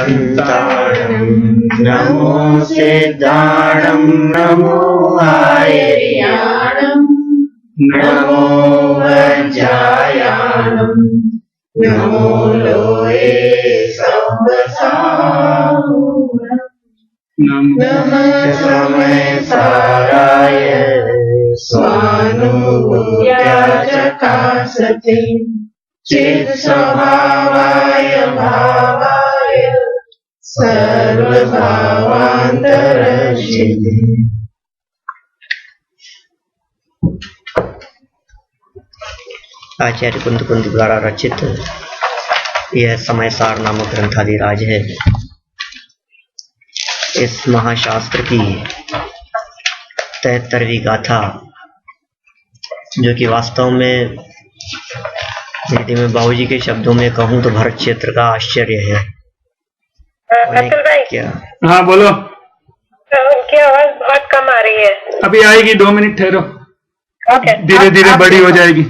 शान्ताणं नमो सिद्धाणं नमो आयर्याणं नमो वज्रायाणं नमो लोहे नमः समय साराय स्वानुभूत्याचकासते चित् स्वभावाय भावाय सर्वभावान्तरशिते। आचार्य कुंद द्वारा रचित यह समय सार नामक ग्रंथादिराज है। इस महाशास्त्र की 73वीं गाथा, जो कि वास्तव में यदि मैं बाबूजी के शब्दों में कहूँ तो भरत क्षेत्र का आश्चर्य है। अतुल भाई, क्या? हाँ बोलो। उनकी आवाज बहुत कम आ रही है। अभी आएगी, 2 मिनट ठहरो, धीरे धीरे बड़ी हो जाएगी।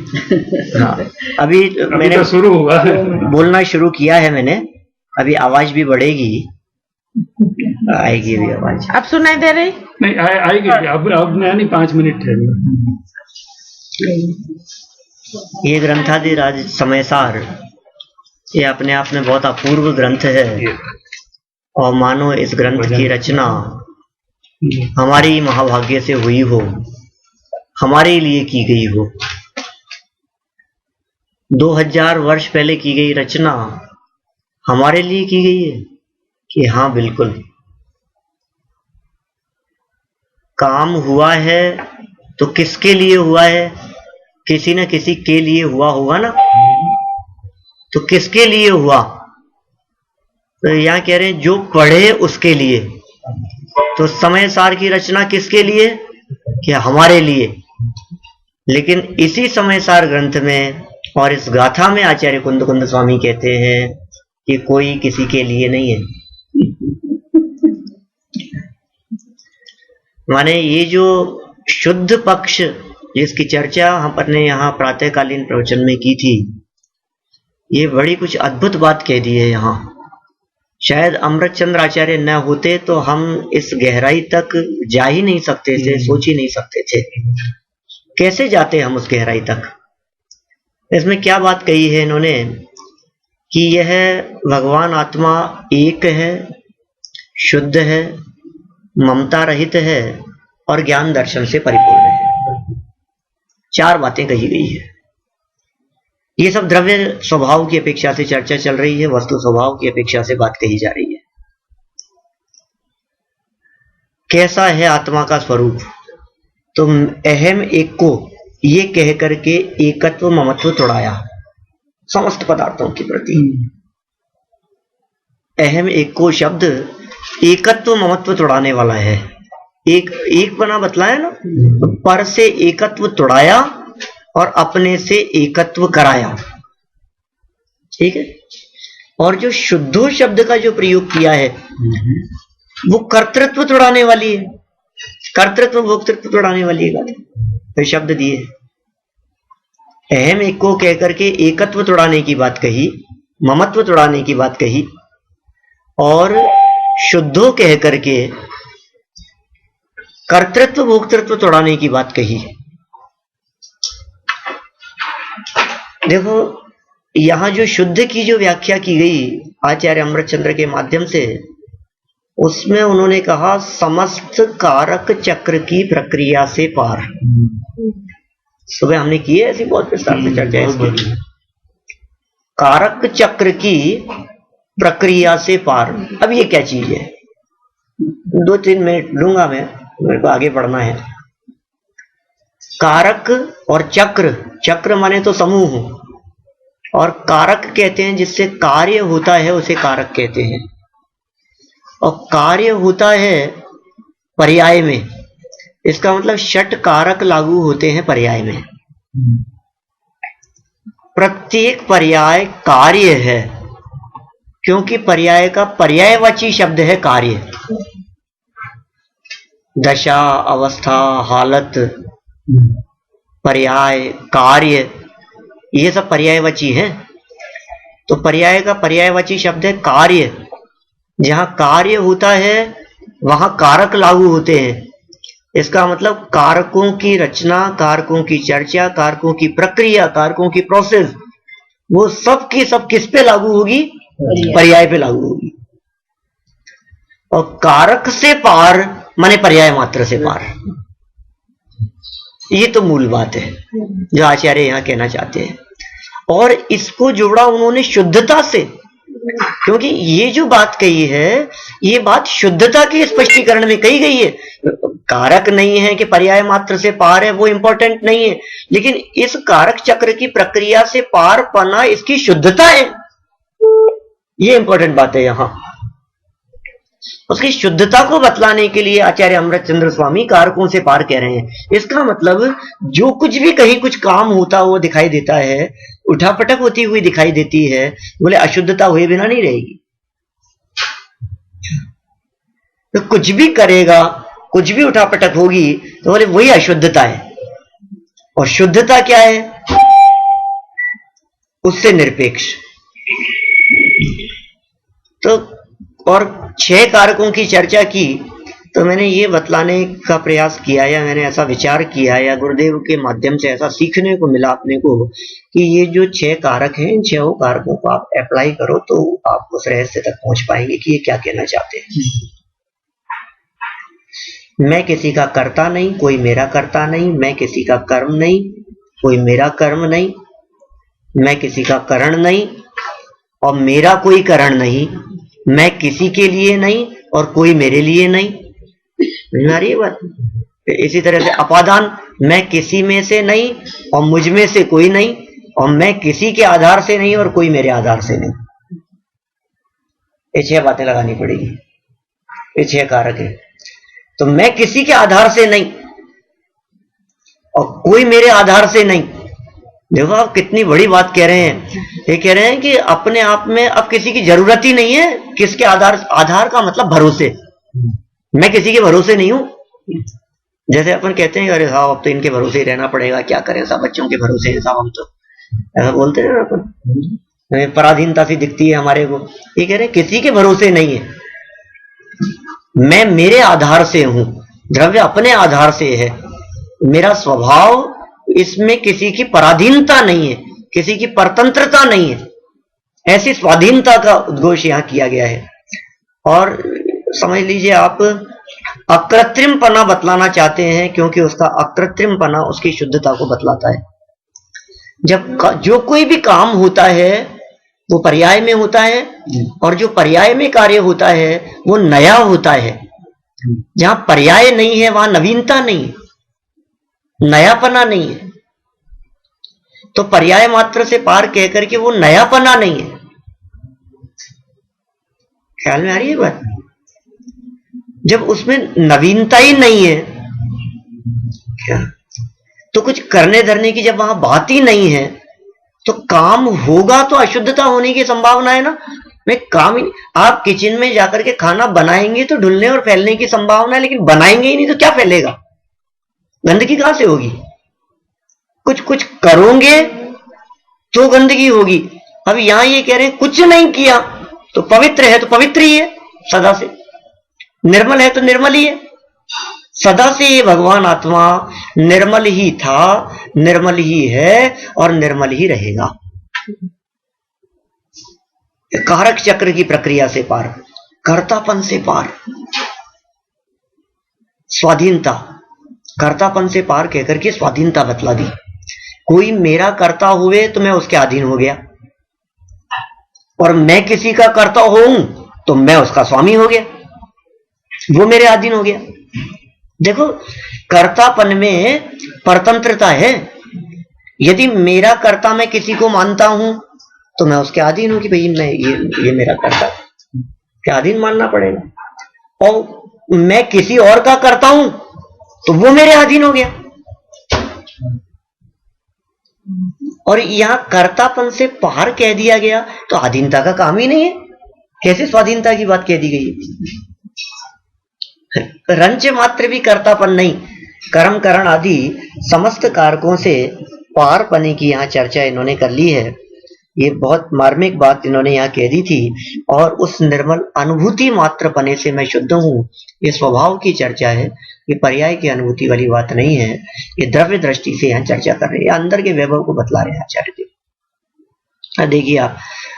हाँ, अभी मैंने तो शुरू हुआ है, बोलना शुरू किया है मैंने। अभी आवाज भी बढ़ेगी, आएगी भी आवाज। अब सुनाई दे रही? नहीं आएगी। अब नहीं, 5 मिनट ठहरो। ये ग्रंथादिराज समयसार, ये अपने आप में बहुत अपूर्व ग्रंथ है। और मानो इस ग्रंथ की रचना हमारी महाभाग्य से हुई हो, हमारे लिए की गई हो। 2000 वर्ष पहले की गई रचना हमारे लिए की गई है कि हाँ बिल्कुल। काम हुआ है तो किसके लिए हुआ है? किसी न किसी के लिए हुआ होगा ना। तो किसके लिए हुआ? तो यहाँ कह रहे हैं जो पढ़े उसके लिए। तो समय सार की रचना किसके लिए? कि हमारे लिए। लेकिन इसी समय सार ग्रंथ में और इस गाथा में आचार्य कुंद स्वामी कहते हैं कि कोई किसी के लिए नहीं है। माने ये जो शुद्ध पक्ष जिसकी चर्चा हमने यहाँ प्रातःकालीन प्रवचन में की थी, ये बड़ी कुछ अद्भुत बात कह दी है यहाँ। शायद अमृतचंद्र आचार्य न होते तो हम इस गहराई तक जा ही नहीं सकते थे, सोच ही नहीं सकते थे। कैसे जाते हम उस गहराई तक? इसमें क्या बात कही है इन्होंने कि यह भगवान आत्मा एक है, शुद्ध है, ममता रहित है और ज्ञान दर्शन से परिपूर्ण है। 4 बातें कही गई है। ये सब द्रव्य स्वभाव की अपेक्षा से चर्चा चल रही है, वस्तु स्वभाव की अपेक्षा से बात कही जा रही है। कैसा है आत्मा का स्वरूप? तो अहम एक को ये कह करके एकत्व ममत्व तोड़ाया समस्त पदार्थों के प्रति। अहम एक को शब्द एकत्व ममत्व तोड़ाने वाला है। एक बना बतलाया ना, पर से एकत्व तोड़ाया और अपने से एकत्व कराया। ठीक है। और जो शुद्धो शब्द का जो प्रयोग किया है वो कर्तृत्व तोड़ाने वाली है, कर्तृत्व भोक्तृत्व तोड़ाने वाली है। तो शब्द दिए अहम एक को कह करके एकत्व तोड़ाने की बात कही, ममत्व तोड़ाने की बात कही, और शुद्धो कह करके कर्तृत्व भोक्तृत्व तोड़ाने की बात कही। देखो यहां जो शुद्ध की जो व्याख्या की गई आचार्य अमृतचंद्र के माध्यम से, उसमें उन्होंने कहा समस्त कारक चक्र की प्रक्रिया से पार। सुबह हमने की है ऐसी बहुत विस्तार से चर्चा इसकी। कारक चक्र की प्रक्रिया से पार। अब ये क्या चीज है? 2-3 मिनट लूंगा मैं, मेरे को आगे बढ़ना है। कारक और चक्र, चक्र माने तो समूह, और कारक कहते हैं जिससे कार्य होता है उसे कारक कहते हैं। और कार्य होता है पर्याय में, इसका मतलब षट कारक लागू होते हैं पर्याय में। प्रत्येक पर्याय कार्य है, क्योंकि पर्याय का पर्यायवाची शब्द है कार्य। दशा, अवस्था, हालत, पर्याय, कार्य, ये सब पर्यायवाची हैं। तो पर्याय का पर्यायवाची शब्द है कार्य। जहां कार्य होता है वहां कारक लागू होते हैं। इसका मतलब कारकों की रचना, कारकों की चर्चा, कारकों की प्रक्रिया, कारकों की प्रोसेस, वो सब की सब किस पे लागू होगी? पर्याय पे लागू होगी। और कारक से पार माने पर्याय मात्र से पार। ये तो मूल बात है जो आचार्य यहां कहना चाहते हैं। और इसको जोड़ा उन्होंने शुद्धता से, क्योंकि ये जो बात कही है ये बात शुद्धता के स्पष्टीकरण में कही गई है। कारक नहीं है कि पर्याय मात्र से पार है, वो इंपॉर्टेंट नहीं है, लेकिन इस कारक चक्र की प्रक्रिया से पार पाना इसकी शुद्धता है, ये इंपॉर्टेंट बात है। यहां उसकी शुद्धता को बतलाने के लिए आचार्य अमृतचंद्र स्वामी कारकों से पार कह रहे हैं। इसका मतलब जो कुछ भी कहीं कुछ काम होता हुआ दिखाई देता है, उठापटक होती हुई दिखाई देती है, बोले अशुद्धता हुए बिना नहीं रहेगी। तो कुछ भी करेगा, कुछ भी उठापटक होगी तो बोले वही अशुद्धता है। और शुद्धता क्या है? उससे निरपेक्ष। तो और 6 कारकों की चर्चा की तो मैंने ये बतलाने का प्रयास किया, या मैंने ऐसा विचार किया, या गुरुदेव के माध्यम से ऐसा सीखने को मिला अपने को कि ये जो 6 कारक हैं, इन 6 कारकों को आप अप्लाई करो तो आप उस रहस्य तक पहुंच पाएंगे कि ये क्या कहना चाहते हैं। मैं किसी का कर्ता नहीं, कोई मेरा कर्ता नहीं, मैं किसी का कर्म नहीं, कोई मेरा कर्म नहीं, मैं किसी का करण नहीं और मेरा कोई करण नहीं, मैं किसी के लिए नहीं और कोई मेरे लिए नहीं। ये बात। इसी तरह से अपादान, मैं किसी में से नहीं और मुझ में से कोई नहीं, और मैं किसी के आधार से नहीं और कोई मेरे आधार से नहीं। ये 6 बातें लगानी पड़ेगी, ये 6 कारक है। तो मैं किसी के आधार से नहीं और कोई मेरे आधार से नहीं। देखो आप कितनी बड़ी बात कह रहे हैं। ये कह रहे हैं कि अपने आप में अब किसी की जरूरत ही नहीं है। किसके आधार? आधार का मतलब भरोसे। मैं किसी के भरोसे नहीं हूं। जैसे अपन कहते हैं अरे साहब अब तो इनके भरोसे ही रहना पड़ेगा, क्या करें साहब, बच्चों के भरोसे हैं साहब, हम तो ऐसा बोलते हैं अपन, पराधीनता सी दिखती है हमारे को। ये कह रहे हैं किसी के भरोसे नहीं है, मैं मेरे आधार से हूं, द्रव्य अपने आधार से है, मेरा स्वभाव इसमें किसी की पराधीनता नहीं है, किसी की परतंत्रता नहीं है। ऐसी स्वाधीनता का उद्घोष यहां किया गया है। और समझ लीजिए आप अकृत्रिमपना बतलाना चाहते हैं, क्योंकि उसका अकृत्रिमपना उसकी शुद्धता को बतलाता है। जब जो कोई भी काम होता है वो पर्याय में होता है, और जो पर्याय में कार्य होता है वो नया होता है। जहां पर्याय नहीं है वहां नवीनता नहीं है, नयापना नहीं है। तो पर्याय मात्र से पार कहकर के वो नयापना नहीं है। ख्याल में आ रही है बात? जब उसमें नवीनता ही नहीं है क्या, तो कुछ करने धरने की जब वहां बात ही नहीं है तो काम होगा तो अशुद्धता होने की संभावना है ना। मैं काम ही, आप किचन में जाकर के खाना बनाएंगे तो ढुलने और फैलने की संभावना है, लेकिन बनाएंगे ही नहीं तो क्या फैलेगा? गंदगी कहां से होगी? कुछ कुछ करोगे तो गंदगी होगी। अब यहां ये कह रहे हैं कुछ नहीं किया तो पवित्र है, तो पवित्र ही है सदा से, निर्मल है तो निर्मल ही है सदा से। ये भगवान आत्मा निर्मल ही था, निर्मल ही है और निर्मल ही रहेगा। कारक चक्र की प्रक्रिया से पार, कर्तापन से पार, स्वाधीनता, कर्तापन से पार कहकर के स्वाधीनता बतला दी। कोई मेरा कर्ता हुए तो मैं उसके अधीन हो गया, और मैं किसी का कर्ता हूं तो मैं उसका स्वामी हो गया, वो मेरे अधीन हो गया। देखो कर्तापन में परतंत्रता है। यदि मेरा कर्ता मैं किसी को मानता हूं तो मैं उसके अधीन हूं कि भाई मैं ये मेरा कर्ता, के अधीन मानना पड़ेगा। और मैं किसी और का करता हूं तो वो मेरे अधीन हो गया। और यहां कर्तापन से पार कह दिया गया तो अधीनता का काम ही नहीं है। कैसे स्वाधीनता की बात कह दी गई है? रंच मात्र भी कर्तापन नहीं, कर्म करण आदि समस्त कारकों से पार पाने की यहां चर्चा इन्होंने कर ली है। ये बहुत मार्मिक बात इन्होंने यहाँ कह दी थी। और उस निर्मल अनुभूति मात्र पने से मैं शुद्ध हूँ, ये स्वभाव की चर्चा है, ये पर्याय की अनुभूति वाली बात नहीं है। ये द्रव्य दृष्टि से यहाँ चर्चा कर रहे हैं, अंदर के वैभव को बतला रहे हैं आचार्य जी। देखिए आप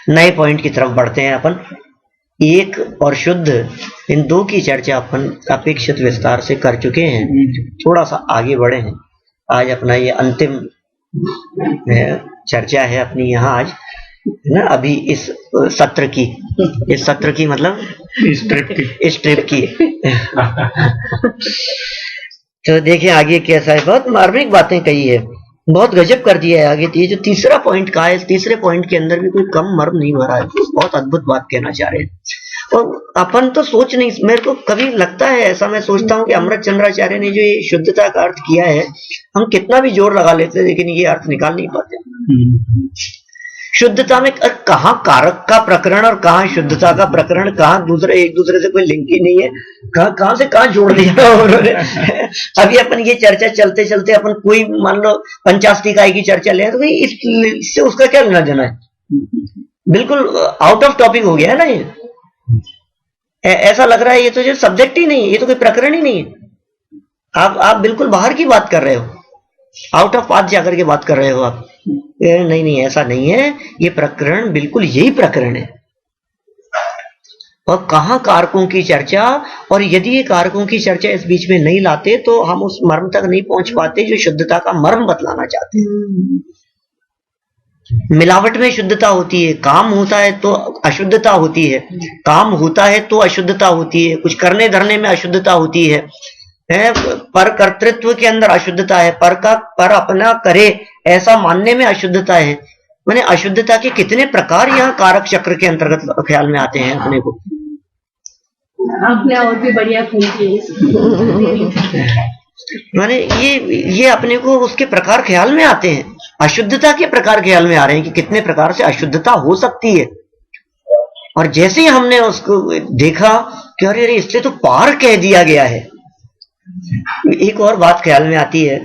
नए पॉइंट की तरफ बढ़ते हैं अपन। एक और शुद्ध, इन दो की चर्चा अपन अपेक्षित विस्तार से कर चुके हैं, थोड़ा सा आगे बढ़े हैं। आज अपना ये अंतिम चर्चा है अपनी यहाँ आज, है ना, अभी इस सत्र की मतलब इस ट्रिप की तो देखिए आगे कैसा है। बहुत मार्मिक बातें कही है, बहुत गजब कर दिया है आगे। ये जो तीसरा पॉइंट कहा है, इस तीसरे पॉइंट के अंदर भी कोई कम मर्म नहीं भरा है, बहुत अद्भुत बात कहना चाह रहे हैं। और अपन तो सोच नहीं, मेरे को कभी लगता है ऐसा, मैं सोचता हूँ कि अमृत चंद्राचार्य ने जो ये शुद्धता का अर्थ किया है, हम कितना भी जोर लगा लेते हैं लेकिन ये अर्थ निकाल नहीं पाते। शुद्धता में कहाँ कारक का प्रकरण और कहाँ शुद्धता का प्रकरण, कहाँ दूसरे एक दूसरे से कोई लिंक ही नहीं है, कहाँ से कहाँ जोड़ दिया उन्होंने। अभी अपन ये चर्चा चलते चलते अपन कोई मान लो 50 इकाई की चर्चा ले तो इससे उसका क्या लेना देना है, बिल्कुल आउट ऑफ टॉपिक हो गया है ना ये। ऐसा लग रहा है ये तो जो सब्जेक्ट ही नहीं है, ये तो कोई प्रकरण ही नहीं है। आप बिल्कुल बाहर की बात कर रहे हो, आउट ऑफ पाथ जाकर के बात कर रहे हो आप। नहीं ऐसा नहीं है, ये प्रकरण बिल्कुल यही प्रकरण है। और कहाँ कारकों की चर्चा, और यदि ये कारकों की चर्चा इस बीच में नहीं लाते तो हम उस मर्म तक नहीं पहुंच पाते जो शुद्धता का मर्म बतलाना चाहते हैं। मिलावट में शुद्धता होती है, काम होता है तो अशुद्धता होती है, काम होता है तो अशुद्धता होती है, कुछ करने धरने में अशुद्धता होती है, पर कर्तृत्व के अंदर अशुद्धता है, पर अपना करे ऐसा मानने में अशुद्धता है। मैंने अशुद्धता के कितने प्रकार यहाँ कारक चक्र के अंतर्गत ख्याल में आते हैं अपने को। आपने और भी बढ़िया माने ये अपने को उसके प्रकार ख्याल में आते हैं, अशुद्धता के प्रकार ख्याल में आ रहे हैं कि कितने प्रकार से अशुद्धता हो सकती है। और जैसे ही हमने उसको देखा कि अरे इससे तो पार कह दिया गया है, एक और बात ख्याल में आती है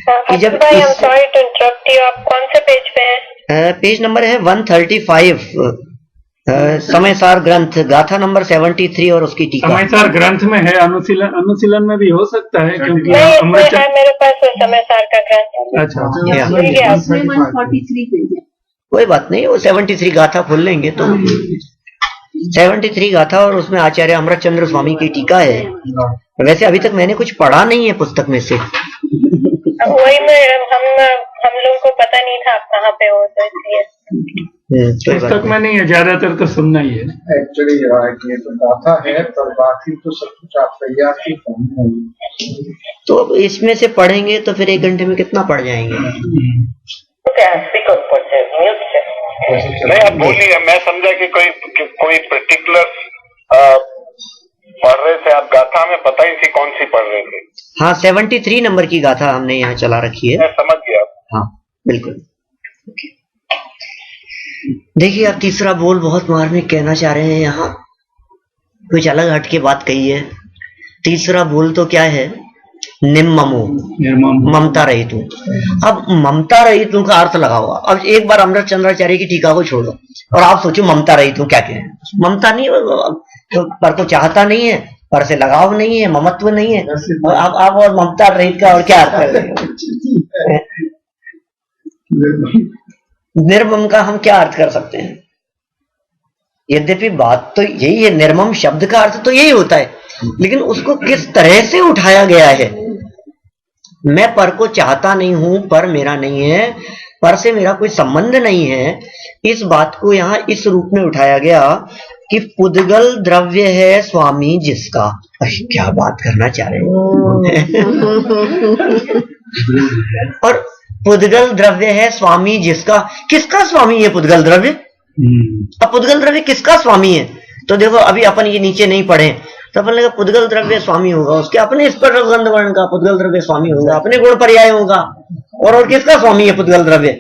कि जब आप कौन से पेज पे हैं? पेज नंबर है 135, समयसार ग्रंथ, गाथा नंबर 73 और उसकी टीका। समयसार ग्रंथ में है, अनुशीलन में भी हो सकता है क्योंकि है मेरे पास समयसार का ग्रंथ। अच्छा, 143 पेज है। कोई बात नहीं, वो 73 गाथा खोल लेंगे तो 73 गाथा और उसमें आचार्य अमृत चंद्र स्वामी की टीका है। वैसे अभी तक मैंने कुछ पढ़ा नहीं है पुस्तक में से, वही में हम लोगों को पता नहीं था आप कहाँ पे हो, तो इसलिए पुस्तक में नहीं है, ज्यादातर तो सुनना ही है। एक्चुअली ये तो गाथा है, पर बाकी तो सब कुछ आप तैयार की पढ़ना। तो अब इसमें से पढ़ेंगे तो फिर 1 घंटे में कितना पढ़ जाएंगे। नहीं आप बोलिए, मैं समझा कि कोई पर्टिकुलर पढ़ रहे थे आप गाथा में, पता ही थी कौन सी पढ़ रहे थे। हाँ 73 नंबर की गाथा हमने यहाँ चला रखी है। मैं समझ गया। हाँ बिल्कुल। देखिए आप तीसरा बोल बहुत मार्मिक कहना चाह रहे हैं, यहाँ कुछ अलग हट के बात कही है। तीसरा बोल तो क्या है, निम्ममो, ममता रहित हूँ। अब ममता रहित हूँ का अर्थ लगाओ। अब एक बार अमृत चंद्राचार्य की टीका को छोड़ो और आप सोचो ममता रहित हूँ क्या कहें। ममता नहीं, तो पर को चाहता नहीं है, पर से लगाव नहीं है, ममत्व नहीं है। और आप और ममता रहित का और क्या अर्थ कर रहे हैं। निर्मम का हम क्या अर्थ कर सकते हैं। यद्यपि बात तो यही है, निर्मम शब्द का अर्थ तो यही होता है, लेकिन उसको किस तरह से उठाया गया है। मैं पर को चाहता नहीं हूं, पर मेरा नहीं है, पर से मेरा कोई संबंध नहीं है। इस बात को यहाँ इस रूप में उठाया गया कि पुद्गल द्रव्य है स्वामी जिसका। क्या बात करना चाह रहे हैं। और पुद्गल द्रव्य है स्वामी जिसका, किसका स्वामी है पुद्गल द्रव्य। अब पुद्गल द्रव्य किसका स्वामी है, तो देखो अभी अपन ये नीचे नहीं पढ़े तो अपन लगा पुद्गल द्रव्य स्वामी होगा उसके अपने स्पर्श गंध वर्ण का, पुद्गल द्रव्य स्वामी होगा अपने गुण पर्याय होगा, और किसका स्वामी है पुद्गल द्रव्य।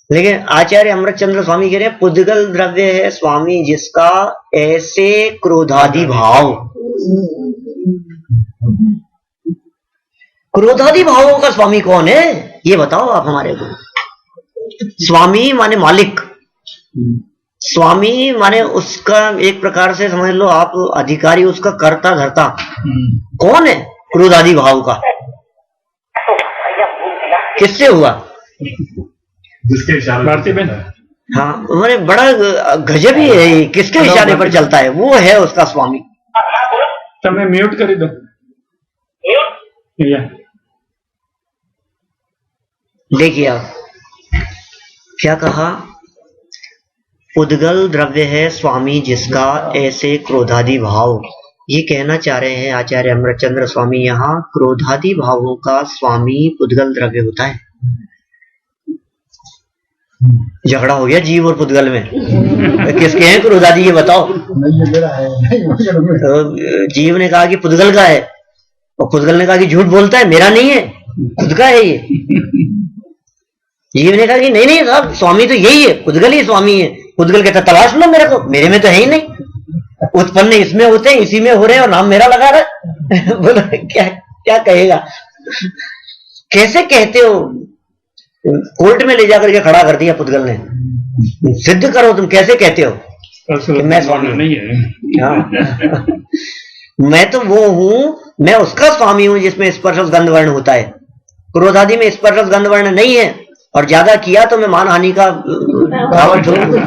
लेकिन आचार्य अमृत चंद्र स्वामी कह रहे हैं पुद्गल द्रव्य है स्वामी जिसका ऐसे क्रोधादि भाव। क्रोधादि भावों का स्वामी कौन है ये बताओ आप हमारे को। स्वामी माने मालिक, स्वामी माने उसका एक प्रकार से समझ लो आप अधिकारी, उसका कर्ता धर्ता। कौन है? क्रोध आदि भाव का। किससे हुआ? जिसके इशारे भारती बहन। हाँ, मैंने बड़ा गजब ही है ये, किसके इशारे पर चलता है? वो है उसका स्वामी। તમે म्यूट કરી दो। देखिए आप क्या कहा, उद्गल द्रव्य है स्वामी जिसका ऐसे क्रोधादि भाव। ये कहना चाह रहे हैं आचार्य अमृतचंद्र स्वामी, यहाँ क्रोधादि भावों का स्वामी पुद्गल द्रव्य होता है। झगड़ा हो गया जीव और पुद्गल में। किसके हैं क्रोधादि, ये बताओ। तो जीव ने कहा कि पुद्गल का है, और पुद्गल ने कहा कि झूठ बोलता है, मेरा नहीं है, खुद का है ये। जीव ने कहा कि नहीं नहीं साहब, स्वामी तो यही है, पुद्गल ही स्वामी है। पुद्गल कहता तलाश लो मेरे को, मेरे में तो है ही नहीं, उत्पन्न इसमें होते हैं, इसी में हो रहे हैं, और नाम मेरा लगा रहा है। बोलो क्या क्या कहेगा? कैसे कहते हो? कोर्ट में ले जाकर के खड़ा कर दिया पुद्गल ने, सिद्ध करो तुम, कैसे कहते हो कि मैं स्वामी नहीं है? मैं तो वो हूं, मैं उसका स्वामी हूं जिसमें स्पर्श गंध वर्ण होता है। क्रोधादि में स्पर्श गंध वर्ण नहीं है, और ज्यादा किया तो मैं मानहानि का भाव छोड़ूंगा।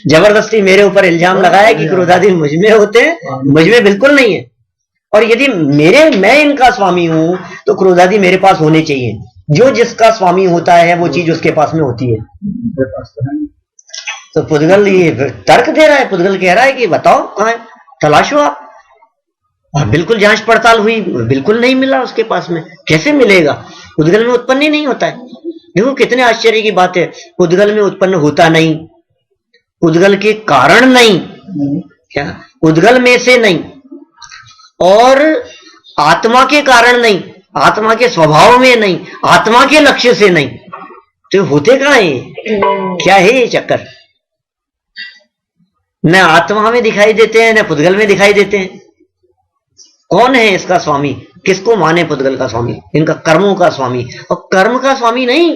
जबरदस्ती मेरे ऊपर इल्जाम लगाया कि क्रोधादि मुझ में होते हैं, मुझ में बिल्कुल नहीं है। और यदि मैं इनका स्वामी हूं तो क्रोधादि मेरे पास होने चाहिए। जो जिसका स्वामी होता है वो चीज उसके पास में होती है। तो पुद्गल ये तर्क दे रहा है, पुद्गल कह रहा है कि बताओ कहाँ है, तलाशो आप। और बिल्कुल जांच पड़ताल हुई, बिल्कुल नहीं मिला उसके पास में। कैसे मिलेगा? पुद्गल में उत्पन्न ही नहीं होता है। देखो कितने आश्चर्य की बात है, पुद्गल में उत्पन्न होता नहीं, पुद्गल के कारण नहीं, क्या पुद्गल में से नहीं, और आत्मा के कारण नहीं, आत्मा के स्वभाव में नहीं, आत्मा के लक्ष्य से नहीं। तो होते कहाँ है? क्या है ये चक्कर? न आत्मा में दिखाई देते हैं, न पुद्गल में दिखाई देते हैं। कौन है इसका स्वामी? किसको माने पुद्गल का स्वामी? इनका कर्मों का स्वामी। और कर्म का स्वामी नहीं,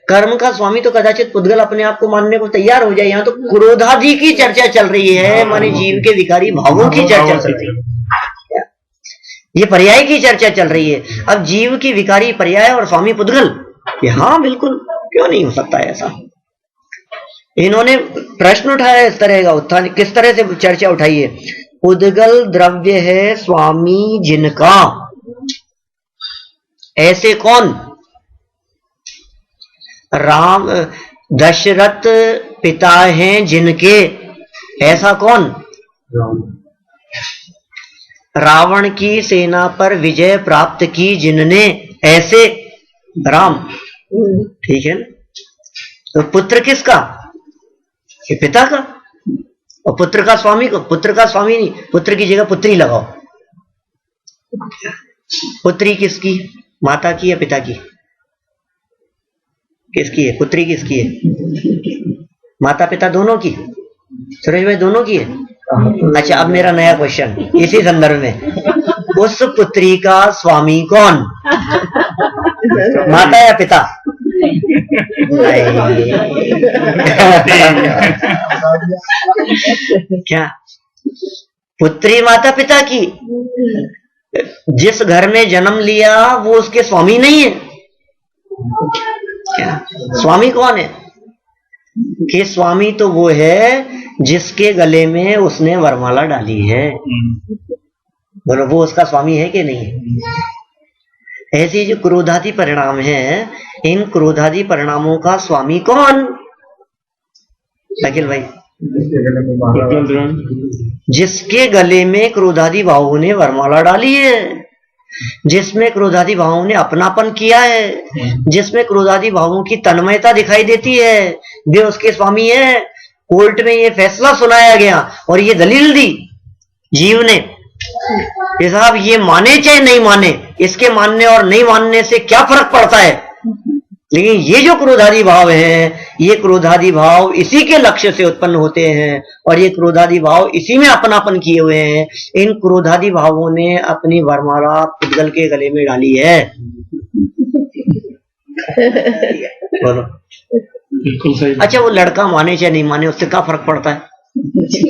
कर्म का स्वामी तो कदाचित पुद्गल अपने आप को मानने को तैयार हो जाए। यहाँ तो क्रोधादि की चर्चा चल रही है, माने जीव के विकारी भावों की चर्चा चल रही है, ये पर्याय की चर्चा चल रही है। अब जीव की विकारी पर्याय और स्वामी पुद्गल, हाँ बिल्कुल, क्यों नहीं हो सकता है ऐसा? इन्होंने प्रश्न उठाया इस तरह का, उत्थान किस तरह से चर्चा उठाई है। पुद्गल द्रव्य है स्वामी जिनका, ऐसे कौन? राम दशरथ पिता हैं जिनके, ऐसा कौन? रावण की सेना पर विजय प्राप्त की जिनने, ऐसे राम। ठीक है ना? तो पुत्र किसका? ये पिता का। और पुत्र का स्वामी को, पुत्र का स्वामी नहीं, पुत्र की जगह पुत्री लगाओ। पुत्री किसकी? माता की या पिता की? किसकी है पुत्री? किसकी है? माता पिता दोनों की? सुरेश भाई दोनों की है? अच्छा, अब मेरा नया क्वेश्चन इसी संदर्भ में, उस पुत्री का स्वामी कौन? माता या पिता? क्या पुत्री माता पिता की? जिस घर में जन्म लिया वो उसके स्वामी नहीं है क्या? स्वामी कौन है? कि स्वामी तो वो है जिसके गले में उसने वरमाला डाली है। बोलो वो उसका स्वामी है कि नहीं? ऐसे जो क्रोधादि परिणाम है, इन क्रोधादि परिणामों का स्वामी कौन? अखिल भाई, जिसके गले में क्रोधादि भावों ने वरमाला डाली है, जिसमें क्रोधादि भावों ने अपनापन किया है, जिसमें क्रोधादि भावों की तन्मयता दिखाई देती है, वे उसके स्वामी है। कोर्ट में ये फैसला सुनाया गया और ये दलील दी जीव ने कि साहब ये माने चाहे नहीं माने, इसके मानने और नहीं मानने से क्या फर्क पड़ता है, लेकिन ये जो क्रोधादि भाव है, ये क्रोधादि भाव इसी के लक्ष्य से उत्पन्न होते हैं और ये क्रोधादि भाव इसी में अपनापन किए हुए हैं। इन क्रोधादि भावों ने अपनी वरमाला पुद्गल के गले में डाली है। बोलो। बिल्कुल सही। अच्छा, वो लड़का माने चाहे नहीं माने, उससे क्या फर्क पड़ता है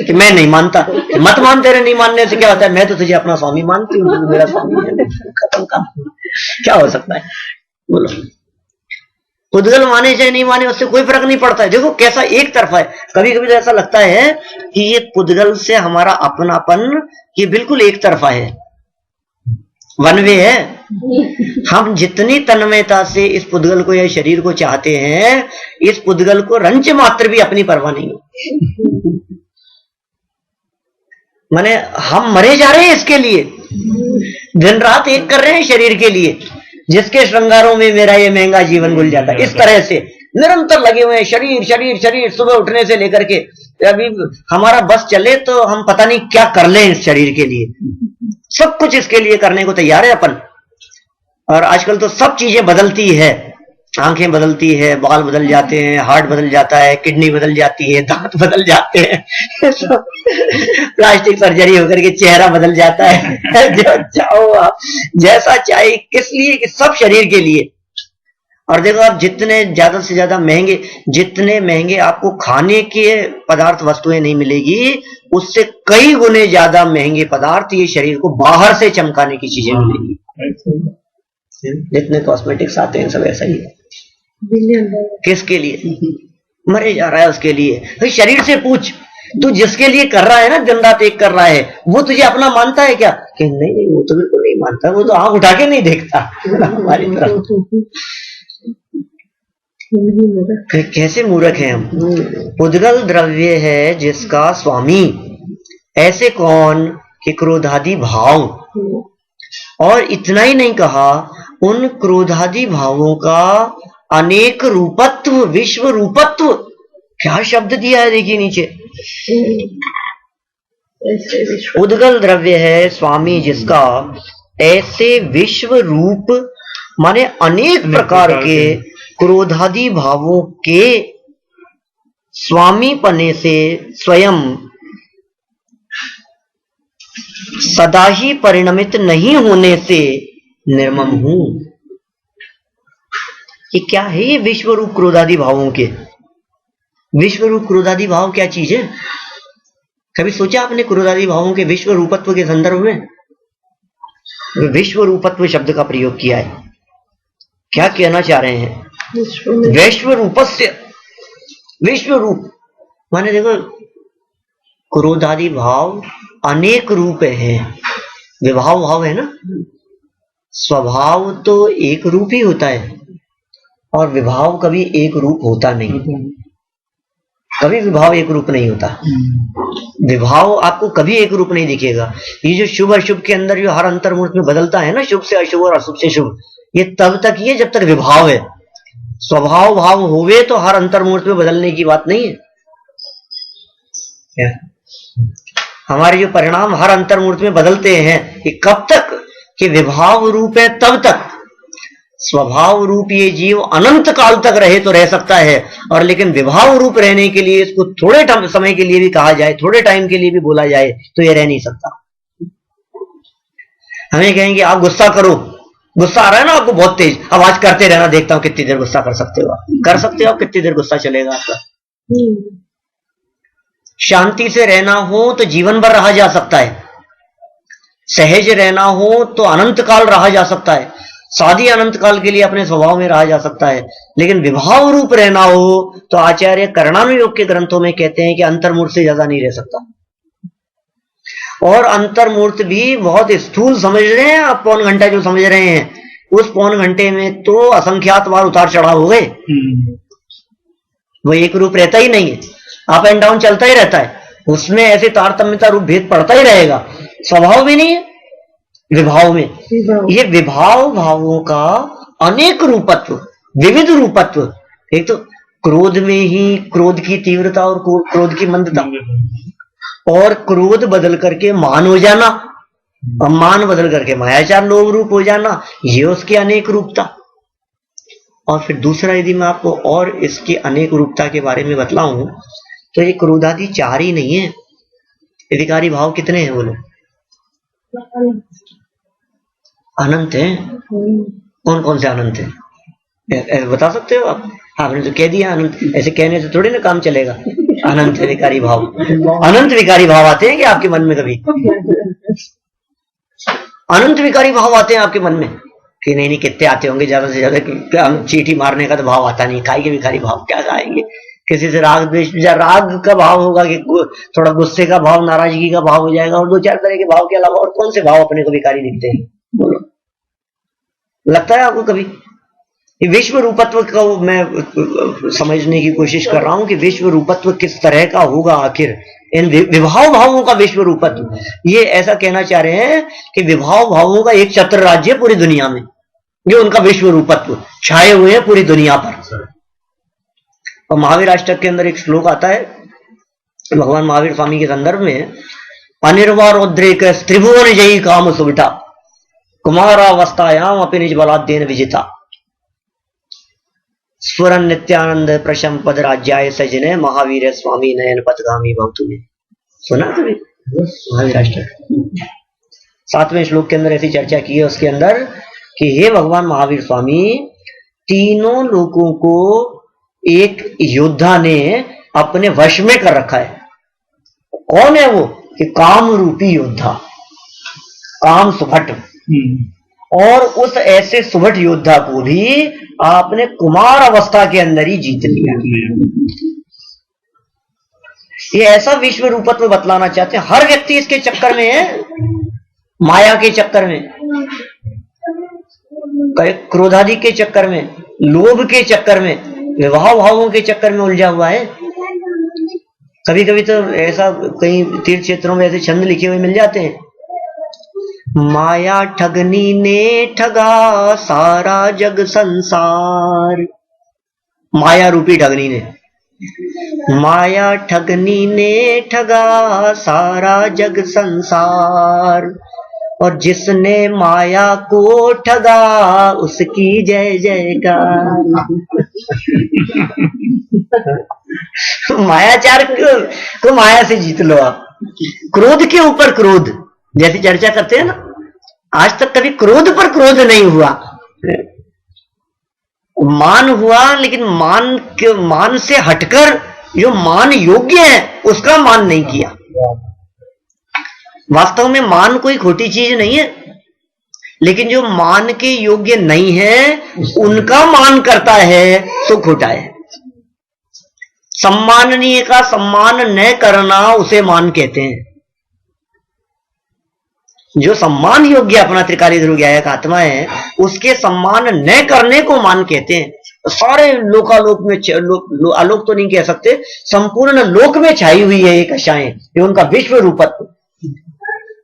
कि मैं नहीं मानता, मत मान, तेरे नहीं मानने से क्या होता है, मैं तो तुझे अपना स्वामी मानती हूँ, तू मेरा स्वामी है, खत्म काम। क्या हो सकता है, बोलो। पुद्गल माने चाहे नहीं माने, उससे कोई फर्क नहीं पड़ता है। देखो कैसा एक तरफा है। कभी कभी तो ऐसा लगता है कि ये पुद्गल से हमारा अपनापन ये बिल्कुल एक तरफा है, वन वे है। हम जितनी तन्मयता से इस पुद्गल को या शरीर को चाहते हैं, इस पुद्गल को रंच मात्र भी अपनी परवाह नहीं है। माने हम मरे जा रहे हैं इसके लिए, दिन रात एक कर रहे हैं शरीर के लिए, जिसके श्रृंगारों में मेरा ये महंगा जीवन गुल जाता है। इस तरह से निरंतर लगे हुए हैं, शरीर शरीर शरीर, सुबह उठने से लेकर के अभी हमारा बस चले तो हम पता नहीं क्या कर लें इस शरीर के लिए, सब कुछ इसके लिए करने को तैयार है अपन। और आजकल तो सब चीजें बदलती है, आंखें बदलती है, बाल बदल जाते हैं, हार्ट बदल जाता है, किडनी बदल जाती है, दांत बदल जाते हैं, प्लास्टिक सर्जरी होकर के चेहरा बदल जाता है। जो चाहो आप, जैसा चाहे, किस लिए, कि सब शरीर के लिए। और देखो आप जितने ज्यादा से ज्यादा महंगे, जितने महंगे आपको खाने के पदार्थ वस्तुएं नहीं मिलेगी, उससे कई गुने ज्यादा महंगे पदार्थ ये शरीर को बाहर से चमकाने की चीजें मिलेगी। जितने कॉस्मेटिक्स आते हैं सब ऐसा ही है। किसके लिए मरे जा रहा है, उसके लिए। भाई शरीर से पूछ, तू जिसके लिए कर रहा है ना, दिन रात एक कर रहा है, वो तुझे अपना मानता है क्या? कि नहीं नहीं, वो तो बिल्कुल नहीं मानता, वो तो आंख उठा के नहीं देखता हमारी तरफ। कैसे मूर्ख हैं हम। पुद्गल द्रव्य है जिसका स्वामी, ऐसे कौन कि क्रोधादि भाव। और इतना ही नहीं कहा, उन क्रोधादि भावों का अनेक रूपत्व, विश्व रूपत्व, क्या शब्द दिया है देखिए नीचे। उद्गल द्रव्य है स्वामी जिसका ऐसे विश्व रूप, माने अनेक प्रकार के क्रोधादि भावों के स्वामी पने से स्वयं सदा ही परिणमित नहीं होने से निर्मम हूं। ये क्या है, ये विश्व रूप क्रोधादि भावों के? विश्व रूप क्रोधादि भाव क्या चीज है? कभी सोचा आपने क्रोधादि भावों के विश्व रूपत्व के संदर्भ में? विश्व रूपत्व शब्द का प्रयोग किया है, क्या कहना चाह रहे हैं? विश्व रूपस्य, विश्व रूप माने देखो, क्रोधादि भाव अनेक रूप हैं। विभाव भाव है ना, स्वभाव तो एक रूप ही होता है, और विभाव कभी एक रूप होता नहीं। कभी विभाव एक रूप नहीं होता, विभाव आपको कभी एक रूप नहीं दिखेगा। ये जो शुभ अशुभ के अंदर जो हर अंतर्मूर्त में बदलता है ना, शुभ से अशुभ और अशुभ से शुभ, ये तब तक ही है जब तक विभाव है। स्वभाव भाव होवे तो हर अंतर्मूर्त में बदलने की बात नहीं है। हमारे जो परिणाम हर अंतर्मूर्त में बदलते हैं, ये कब तक कि विभाव रूप है तब तक। स्वभाव रूप ये जीव अनंत काल तक रहे तो रह सकता है, और लेकिन विभाव रूप रहने के लिए इसको थोड़े समय के लिए भी कहा जाए, थोड़े टाइम के लिए भी बोला जाए, तो ये रह नहीं सकता। हमें कहेंगे आप गुस्सा करो, गुस्सा आ रहा है ना आपको बहुत तेज, अब आज करते रहना, देखता हूं कितनी देर गुस्सा कर सकते हो। कर सकते हो, कितनी देर गुस्सा चलेगा आपका? शांति से रहना हो तो जीवन भर रहा जा सकता है, सहज रहना हो तो अनंत काल रहा जा सकता है, सादी अनंत काल के लिए अपने स्वभाव में रहा जा सकता है। लेकिन विभाव रूप रहना हो तो आचार्य करणानुयोग के ग्रंथों में कहते हैं कि अंतर्मूर्त से ज्यादा नहीं रह सकता। और अंतर्मूर्त भी बहुत स्थूल समझ रहे हैं आप, पौन घंटा जो समझ रहे हैं, उस पौन घंटे में तो असंख्यात बार उतार चढ़ाव हो गए। वो एक रूप रहता ही नहीं है, अप एंड डाउन चलता ही रहता है, उसमें ऐसे तारतम्यता रूप भेद पड़ता ही रहेगा। स्वभाव भी नहीं है विभाव में। ये विभाव भावों का अनेक रूपत्व, विविध रूपत्व। एक तो क्रोध में ही क्रोध की तीव्रता और क्रोध की मंदता, और क्रोध बदल करके मान हो जाना, और मान बदल करके मायाचार लोभ रूप हो जाना, ये उसकी अनेक रूपता। और फिर दूसरा, यदि मैं आपको और इसकी अनेक रूपता के बारे में बतलाऊं, तो ये क्रोधादि चार ही नहीं है, विकारी भाव कितने हैं बोलो? अनंत हैं। कौन कौन से अनंत हैं? बता सकते हो आप? आपने तो कह दिया अनंत, ऐसे कहने से थोड़ी ना काम चलेगा। अनंत विकारी भाव, अनंत विकारी भाव आते हैं कि आपके मन में कभी? अनंत विकारी भाव आते हैं आपके मन में कि नहीं नहीं, कितने आते होंगे, ज्यादा से ज्यादा हम चीटी मारने का तो भाव आता नहीं, काय के विकारी भाव क्या आएंगे? किसी से राग द्वेष, राग का भाव होगा कि थोड़ा गुस्से का भाव, नाराजगी का भाव हो जाएगा, और दो चार तरह के भाव के अलावा और कौन से भाव अपने को विकारी दिखते हैं? बोलो, लगता है आपको कभी? विश्व रूपत्व को मैं समझने की कोशिश कर रहा हूं कि विश्व रूपत्व किस तरह का होगा आखिर, इन विभाव भावों का विश्व रूपत्व। ये ऐसा कहना चाह रहे हैं कि विभाव भावों का एक छत्र राज्य पूरी दुनिया में, जो उनका विश्व रूपत्व छाए हुए हैं पूरी दुनिया पर। और महावीर अष्टक के अंदर एक श्लोक आता है भगवान महावीर स्वामी के संदर्भ में, अनिर्वारोद्रेक त्रिभुवन जयी काम सुविटा कुमारावस्थायाम अपि निज बलाद्येन विजिता स्फुरन नित्यानंद प्रशम पद राज्याय सजने महावीर स्वामी नयन पथगामी भवतु। सुना कभी महावीर अष्टक? 7वें श्लोक के अंदर ऐसी चर्चा की है उसके अंदर कि हे भगवान महावीर स्वामी, तीनों लोगों को एक योद्धा ने अपने वश में कर रखा है। कौन है वो? कि काम रूपी योद्धा, काम सुभट। और उस ऐसे सुभट योद्धा को भी आपने कुमार अवस्था के अंदर ही जीत लिया। ये ऐसा विश्व रूपत्व बतलाना चाहते हैं। हर व्यक्ति इसके चक्कर में है, माया के चक्कर में, क्रोधादि के चक्कर में, लोभ के चक्कर में, विवाह भावों के चक्कर में उलझा हुआ है। कभी कभी तो ऐसा कई तीर्थ क्षेत्रों में ऐसे छंद लिखे हुए मिल जाते हैं, माया ठगनी ने ठगा सारा जग संसार। माया रूपी ठगनी ने, माया ठगनी ने ठगा सारा जग संसार, और जिसने माया को ठगा उसकी जय जयकार। मायाचार को माया से जीत लो आप। क्रोध के ऊपर क्रोध, जैसी चर्चा करते हैं ना, आज तक कभी क्रोध पर क्रोध नहीं हुआ। मान हुआ, लेकिन मान से हटकर जो मान योग्य है उसका मान नहीं किया। वास्तव में मान कोई खोटी चीज नहीं है, लेकिन जो मान के योग्य नहीं है उनका मान करता है तो खोटा है। सम्माननीय का सम्मान न करना उसे मान कहते हैं। जो सम्मान योग्य अपना त्रिकाली ध्रुव ज्ञायक आत्मा है उसके सम्मान न करने को मान कहते हैं। सारे लोकालोक में, आलोक तो नहीं कह सकते, संपूर्ण लोक में छाई हुई है एक आशाएं, ये उनका विश्व रूपत्व।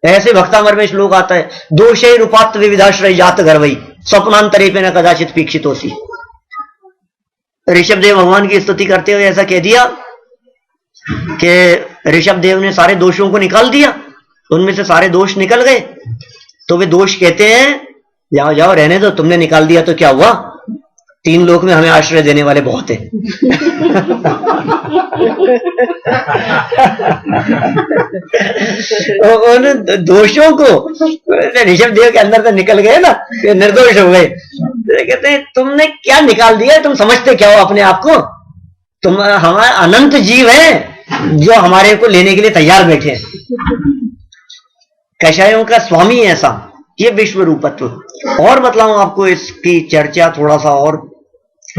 ऐसे भक्तामर में श्लोक आता है, दोषे रूपात्व विविधाश्रय जात गर्वई स्वप्नांतरे पे न कदाचित पीक्षितोसी। ऋषभ देव भगवान की स्तुति करते हुए ऐसा कह दिया कि ऋषभ देव ने सारे दोषों को निकाल दिया, उनमें से सारे दोष निकल गए। तो वे दोष कहते हैं जाओ जाओ रहने दो, तुमने निकाल दिया तो क्या हुआ, 3 लोक में हमें आश्रय देने वाले बहुत हैं। उन दोषों को ऋषभ देव के अंदर तो निकल गए ना, निर्दोष हो गए। कहते हैं तुमने क्या निकाल दिया, तुम समझते क्या हो अपने आप को? तुम हमारे अनंत जीव हैं जो हमारे को लेने के लिए तैयार बैठे हैं। कषायों का स्वामी ऐसा, ये विश्व रूपत्व। और बतलाऊं आपको इसकी चर्चा थोड़ा सा और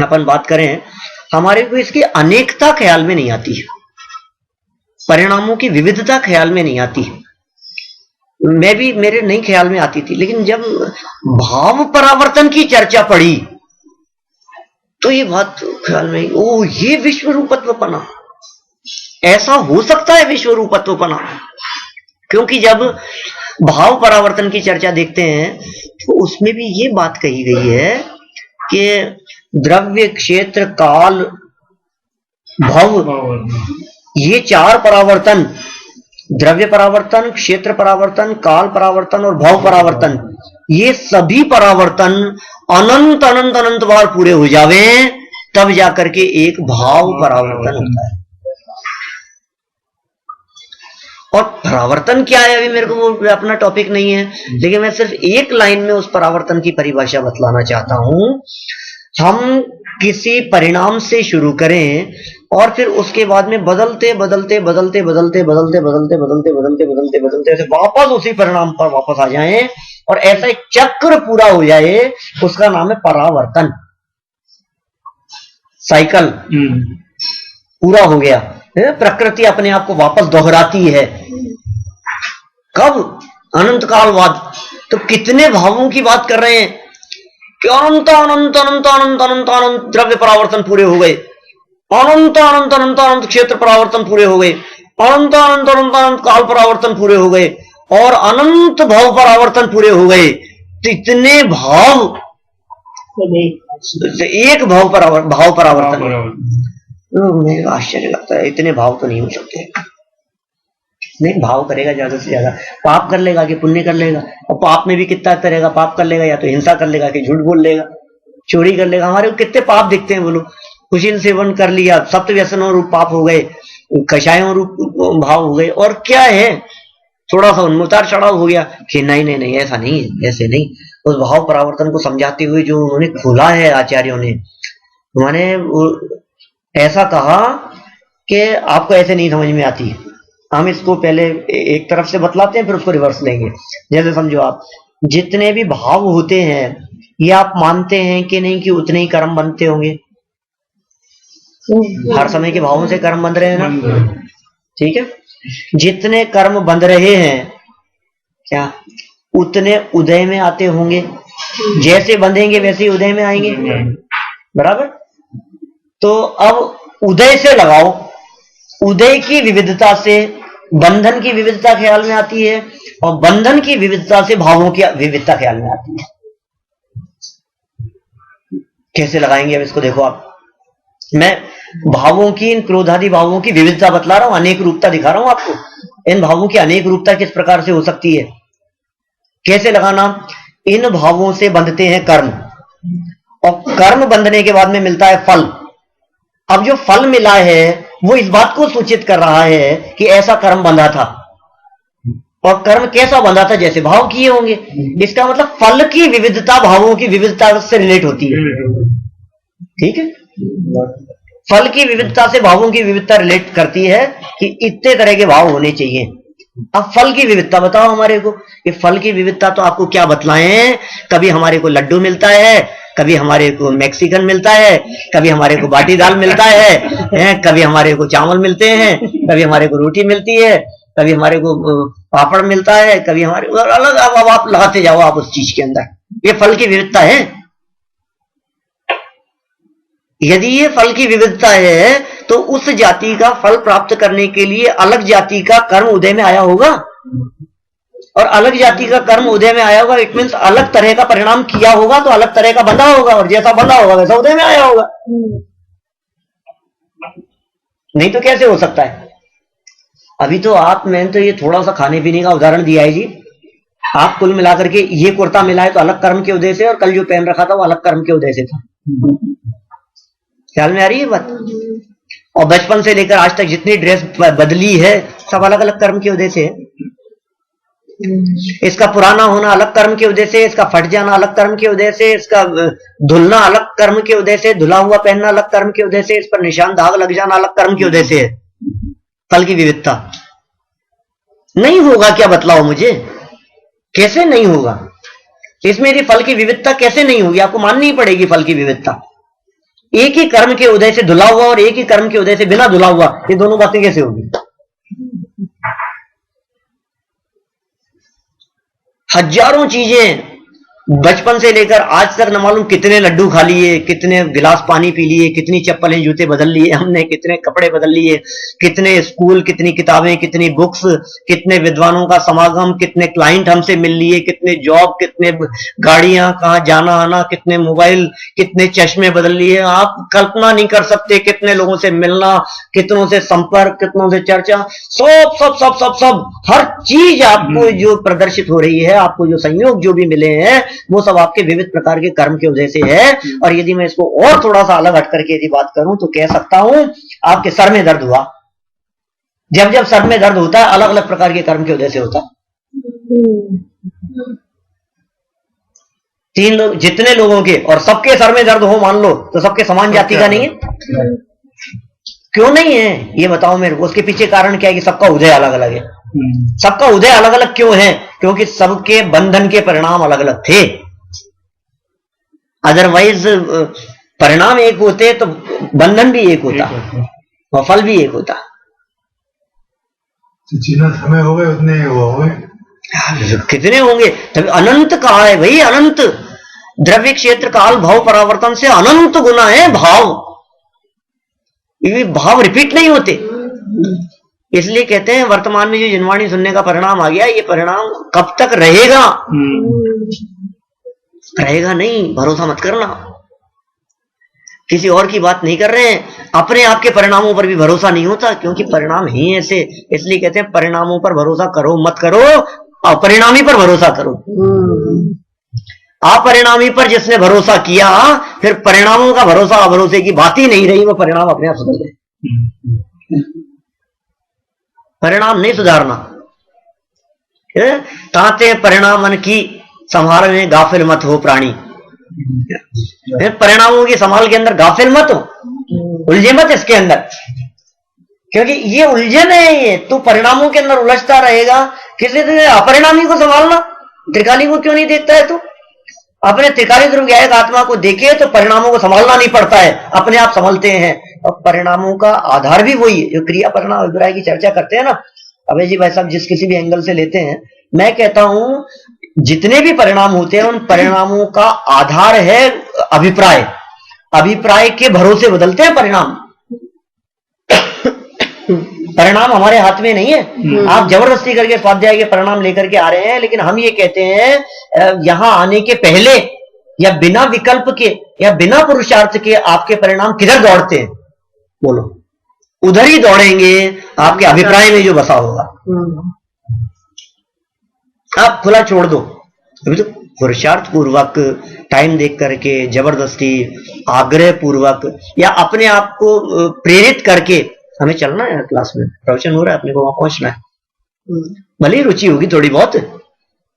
अपन बात करें, हमारे को इसकी अनेकता ख्याल में नहीं आती है, परिणामों की विविधता ख्याल में नहीं आती है। मैं भी, मेरे नहीं ख्याल में आती थी, लेकिन जब भाव परावर्तन की चर्चा पड़ी तो ये बात ख्याल में, ओ ये विश्व रूपत्वपना, ऐसा हो सकता है विश्व रूपत्वपना। क्योंकि जब भाव परावर्तन की चर्चा देखते हैं तो उसमें भी ये बात कही गई है कि द्रव्य, क्षेत्र, काल, भव, ये 4 परावर्तन, द्रव्य परावर्तन, क्षेत्र परावर्तन, काल परावर्तन और भव परावर्तन, ये सभी परावर्तन अनंत अनंत अनंत बार पूरे हो जावे तब जाकर के एक भाव परावर्तन होता है। और परावर्तन क्या है अभी मेरे को वो अपना टॉपिक नहीं है, लेकिन मैं सिर्फ एक लाइन में उस परावर्तन की परिभाषा बतलाना चाहता हूं। हम किसी परिणाम से शुरू करें और फिर उसके बाद में बदलते बदलते बदलते बदलते बदलते बदलते बदलते बदलते बदलते बदलते ऐसे वापस उसी परिणाम पर वापस आ जाएं और ऐसा एक चक्र पूरा हो जाए, उसका नाम है परावर्तन। साइकिल पूरा हो गया, प्रकृति अपने आप को वापस दोहराती है। कब? अनंत काल बाद। तो कितने भावों की बात कर रहे हैं कि अनंत अनंत अनंत अनंत अनंत अनंत द्रव्य परावर्तन पूरे हो गए, अनंत अनंत अनंत अनंत क्षेत्र परावर्तन पूरे हो गए, अनंत अनंत अनंत अनंत काल परावर्तन पूरे हो गए और अनंत भाव परावर्तन पूरे हो गए। तो इतने भाव, एक भाव परावर्तन, मुझे आश्चर्य लगता है, इतने भाव तो नहीं हो सकते। नहीं, भाव करेगा ज्यादा से ज्यादा, पाप कर लेगा कि पुण्य कर लेगा, और पाप में भी कितना करेगा, पाप कर लेगा या तो हिंसा कर लेगा कि झूठ बोल लेगा, चोरी कर लेगा। हमारे को कितने पाप दिखते हैं, बोलो। कुशील सेवन कर लिया, सप्त व्यसनों रूप पाप हो गए, कषायों रूप भाव हो गए, और क्या है, थोड़ा सा उन्मुतार चढ़ाव हो गया कि नहीं नहीं नहीं ऐसा नहीं, ऐसे नहीं। उस भाव परावर्तन को समझाते हुए जो उन्होंने खोला है आचार्यों ने, उन्होंने ऐसा कहा कि आपको ऐसे नहीं समझ में आती। हम इसको पहले एक तरफ से बतलाते हैं, फिर उसको रिवर्स लेंगे। जैसे समझो, आप जितने भी भाव होते हैं, ये आप मानते हैं कि नहीं कि उतने ही कर्म बनते होंगे? हर समय के भावों से कर्म बंध रहे हैं ना, ठीक है। जितने कर्म बंध रहे हैं, क्या उतने उदय में आते होंगे? जैसे बंधेंगे वैसे ही उदय में आएंगे, बराबर। तो अब उदय से लगाओ, उदय की विविधता से बंधन की विविधता ख्याल में आती है, और बंधन की विविधता से भावों की विविधता ख्याल में आती है। कैसे लगाएंगे अब इसको? देखो आप, मैं भावों की, इन क्रोधादि भावों की विविधता बतला रहा हूं, अनेक रूपता दिखा रहा हूं आपको। इन भावों की अनेक रूपता किस प्रकार से हो सकती है, कैसे लगाना? इन भावों से बंधते हैं कर्म, और कर्म बंधने के बाद में मिलता है फल। अब जो फल मिला है वो इस बात को सूचित कर रहा है कि ऐसा कर्म बंधा था, और कर्म कैसा बंधा था? जैसे भाव किए होंगे। इसका मतलब फल की विविधता भावों की विविधता से रिलेट होती है, ठीक है। फल की विविधता से भावों की विविधता रिलेट करती है कि इतने तरह के भाव होने चाहिए। अब फल की विविधता बताओ हमारे को, कि फल की विविधता तो आपको क्या बतलाएं? कभी हमारे को लड्डू मिलता है, कभी हमारे को मैक्सिकन मिलता है, कभी हमारे को बाटी दाल मिलता है, कभी हमारे को चावल मिलते हैं, कभी हमारे को रोटी मिलती है, कभी हमारे को पापड़ मिलता है, कभी हमारे को अलग। अब आप लगाते जाओ आप उस चीज के अंदर, ये फल की विविधता है। यदि ये फल की विविधता है तो उस जाति का फल प्राप्त करने के लिए अलग जाति का कर्म उदय में आया होगा, और अलग जाति का कर्म उदय में आया होगा, इट मीन्स अलग तरह का परिणाम किया होगा, तो अलग तरह का बंधा होगा, और जैसा बंधा होगा वैसा उदय में आया होगा। नहीं तो कैसे हो सकता है? अभी तो मैंने तो ये थोड़ा सा खाने पीने का उदाहरण दिया है जी। आप कुल मिलाकर के ये कुर्ता मिला है तो अलग कर्म के उदय से, और कल जो पहन रखा था वो अलग कर्म के उदय से था। ख्याल में आ रही है बात? और बचपन से लेकर आज तक जितनी ड्रेस बदली है सब अलग अलग कर्म के उदय से है। इसका पुराना होना अलग कर्म के उदय से, इसका फट जाना अलग कर्म के उदय से, इसका धुलना अलग कर्म के उदय से, धुला हुआ पहनना अलग कर्म के उदय से, इस पर निशान दाग लग जाना अलग कर्म के उदय से है। फल की विविधता नहीं होगा क्या? बतलाओ मुझे, कैसे नहीं होगा? इसमें यदि फल की विविधता कैसे नहीं होगी? आपको माननी पड़ेगी फल की विविधता। एक ही कर्म के उदय से धुला हुआ और एक ही कर्म के उदय से बिना धुला हुआ, ये दोनों बातें कैसे होगी? हजारों चीजें बचपन से लेकर आज तक न मालूम कितने लड्डू खा लिए, कितने गिलास पानी पी लिए, कितनी चप्पलें जूते बदल लिए हमने, कितने कपड़े बदल लिए, कितने स्कूल, कितनी किताबें, कितनी बुक्स, कितने विद्वानों का समागम, कितने क्लाइंट हमसे मिल लिए, कितने जॉब, कितने गाड़ियां, कहाँ जाना आना, कितने मोबाइल, कितने चश्मे बदल लिए। आप कल्पना नहीं कर सकते कितने लोगों से मिलना, कितनों से संपर्क, कितनों से चर्चा, सब सब सब सब सब हर चीज आपको जो प्रदर्शित हो रही है, आपको जो संयोग जो भी मिले हैं, वो सब आपके विविध प्रकार के कर्म की वजह से है। और यदि मैं इसको और थोड़ा सा अलग हट करके यदि बात करूं तो कह सकता हूं, आपके सर में दर्द हुआ, जब जब सर में दर्द होता है अलग अलग प्रकार के कर्म की वजह से होता है। 3 लोग, जितने लोगों के, और सबके सर में दर्द हो मान लो, तो सबके समान जाति का नहीं है? क्यों नहीं है ये बताओ मेरे को। उसके पीछे कारण क्या है कि सबका उदय अलग अलग है। सबका उदय अलग अलग क्यों है? क्योंकि सबके बंधन के परिणाम अलग अलग थे। अदरवाइज परिणाम एक होते तो बंधन भी एक होता और फल भी एक होता। जितना समय हो गए उतने वो हो गए, कितने होंगे? तभी अनंत कहा है भाई, अनंत। द्रव्य क्षेत्र काल भाव परावर्तन से अनंत गुना है भाव। ये भाव रिपीट नहीं होते, इसलिए कहते हैं वर्तमान में जो जिनवाणी सुनने का परिणाम आ गया, ये परिणाम कब तक रहेगा? रहेगा नहीं, भरोसा मत करना। किसी और की बात नहीं कर रहे हैं, अपने आप के परिणामों पर भी भरोसा नहीं होता, क्योंकि परिणाम ही ऐसे। इसलिए कहते हैं परिणामों पर भरोसा करो मत करो, अपरिणामी पर भरोसा करो। अपरिणामी पर जिसने भरोसा किया, फिर परिणामों का भरोसा अभरोसे की बात ही नहीं रही, वो परिणाम अपने आप सुधर गए। परिणाम नहीं सुधारना। ताते परिणामन की संभाल में गाफिल मत हो प्राणी। परिणामों की संभाल के अंदर गाफिल मत हो, उलझे मत इसके अंदर, क्योंकि ये उलझन है। ये तू परिणामों के अंदर उलझता रहेगा, किसी दिन अपरिणामी को संभालना। त्रिकाली को क्यों नहीं देखता है तू? अपने त्रिकाली ध्रुव ज्ञायक आत्मा को देखे तो परिणामों को संभालना नहीं पड़ता है, अपने आप संभलते हैं। और परिणामों का आधार भी वही है, जो क्रिया परिणाम अभिप्राय की चर्चा करते हैं ना अभय जी भाई साहब, जिस किसी भी एंगल से लेते हैं, मैं कहता हूं जितने भी परिणाम होते हैं उन परिणामों का आधार है अभिप्राय। अभिप्राय के भरोसे बदलते हैं परिणाम। परिणाम हमारे हाथ में नहीं है। आप जबरदस्ती करके स्वाध्याय के परिणाम लेकर के आ रहे हैं, लेकिन हम ये कहते हैं यहां आने के पहले या बिना विकल्प के या बिना पुरुषार्थ के आपके परिणाम किधर दौड़ते हैं? बोलो, उधर ही दौड़ेंगे आपके अभिप्राय में जो बसा होगा। आप खुला छोड़ दो। अभी तो पुरुषार्थ पूर्वक, टाइम देख करके, जबरदस्ती, आग्रह पूर्वक या अपने आप को प्रेरित करके हमें चलना है। क्लास में प्रवचन हो रहा है, अपने को वहां पहुंचना है। भले ही रुचि होगी थोड़ी बहुत,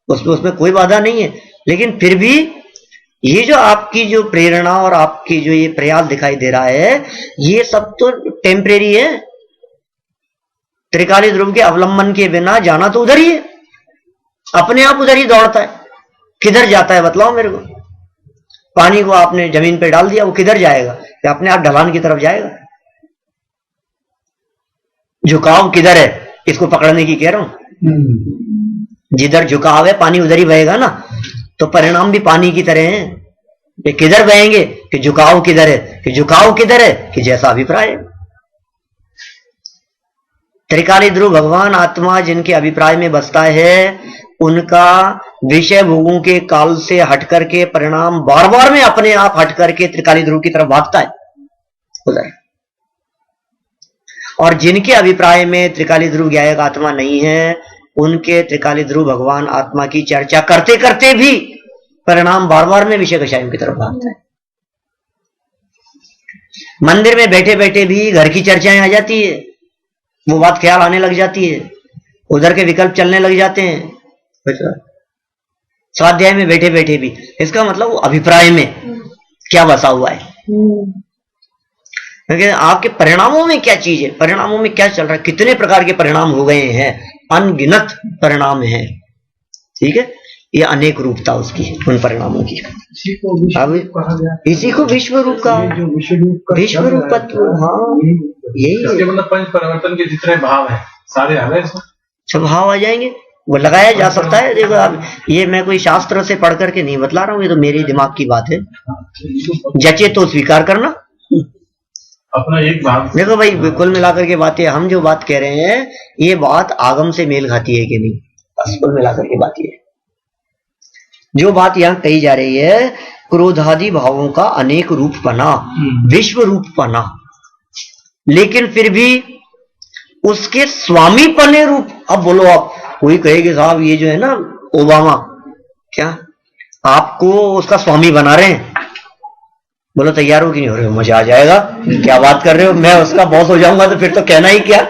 उसमें कोई बाधा नहीं है, लेकिन फिर भी ये जो आपकी जो प्रेरणा और आपकी जो ये प्रयास दिखाई दे रहा है, ये सब तो टेम्परेरी है। त्रिकाली ध्रुव के अवलंबन के बिना जाना तो उधर ही है, अपने आप उधर ही दौड़ता है। किधर जाता है बतलाओ मेरे को। पानी को आपने जमीन पे डाल दिया, वो किधर जाएगा? या अपने आप ढलान की तरफ जाएगा? झुकाव किधर है, इसको पकड़ने की कह रहा हूं। जिधर झुकाव है पानी उधर ही बहेगा ना। तो परिणाम भी पानी की तरह हैं, ये किधर बहेंगे कि झुकाव किधर है, कि झुकाव किधर है कि जैसा अभिप्राय है। त्रिकाली ध्रुव भगवान आत्मा जिनके अभिप्राय में बसता है, उनका विषय भोगों के काल से हट करके परिणाम बार बार में अपने आप हट करके त्रिकाली ध्रुव की तरफ भागता है उधर। और जिनके अभिप्राय में त्रिकाली ध्रुव ज्ञायक आत्मा नहीं है, उनके त्रिकाली ध्रुव भगवान आत्मा की चर्चा करते करते भी परिणाम बार बार में विषय कषायों की तरफ भागता है। मंदिर में बैठे बैठे भी घर की चर्चाएं आ जाती है, वो बात ख्याल आने लग जाती है, उधर के विकल्प चलने लग जाते हैं। स्वाध्याय में बैठे बैठे भी, इसका मतलब वो अभिप्राय में क्या बसा हुआ है। लेकिन आपके परिणामों में क्या चीज है, परिणामों में क्या चल रहा है, कितने प्रकार के परिणाम हो गए हैं, अनगिनत परिणाम है। ठीक है, ये अनेक रूपता उसकी है, उन परिणामों की। इसी को विश्व रूप का, विश्व रूपत्व। हाँ, यही मतलब पंच परिवर्तन के जितने भाव हैं सारे आ गए, सब भाव आ जाएंगे, वो लगाया जा सकता है। देखो आप, ये मैं कोई शास्त्र से पढ़ करके नहीं बतला रहा हूँ, ये तो मेरे दिमाग की बात है। जचे तो स्वीकार करना अपना एक भाव। देखो भाई, कुल मिलाकर के बातें, हम जो बात कह रहे हैं ये बात आगम से मेल खाती है कि नहीं, बस कुल मिलाकर के बात ये है। जो बात यहाँ कही जा रही है, क्रोधादि भावों का अनेक रूप बना, विश्व रूप बना, लेकिन फिर भी उसके स्वामी पने रूप। अब बोलो, आप कोई कहेगा साहब ये जो है ना ओबामा, क्या आपको उसका स्वामी बना रहे हैं? बोलो तैयार हो कि नहीं हो रहे हो? मजा आ जाएगा। क्या बात कर रहे हो, मैं उसका बॉस हो जाऊंगा तो फिर तो कहना ही क्या।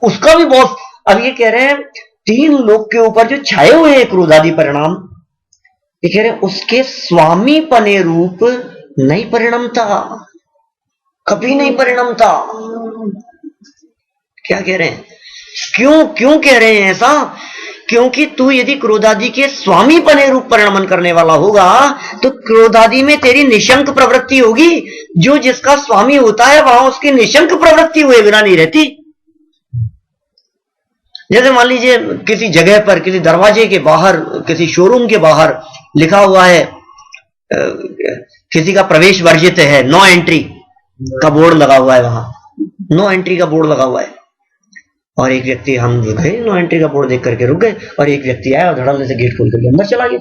उसका भी बॉस। अब ये कह रहे हैं 3 लोग के ऊपर जो छाए हुए हैं क्रोधादि परिणाम, ये कह रहे उसके स्वामी पने रूप नहीं परिणमता, कभी नहीं परिणमता। क्या कह रहे हैं? क्यों कह रहे हैं ऐसा? क्योंकि तू यदि क्रोधादि के स्वामी पने रूप परिणमन करने वाला होगा तो क्रोधादि में तेरी निशंक प्रवृत्ति होगी। जो जिसका स्वामी होता है वहां उसकी निशंक प्रवृत्ति हुए बिना नहीं रहती। जैसे मान लीजिए किसी जगह पर, किसी दरवाजे के बाहर, किसी शोरूम के बाहर लिखा हुआ है किसी का प्रवेश वर्जित है, नो एंट्री का बोर्ड लगा हुआ है, वहां नो एंट्री का बोर्ड लगा हुआ है। और एक व्यक्ति, हम रुक गए, नो एंट्री का बोर्ड देख करके रुक गए, और एक व्यक्ति आया और धड़ल्ले से गेट खोल करके अंदर चला गया।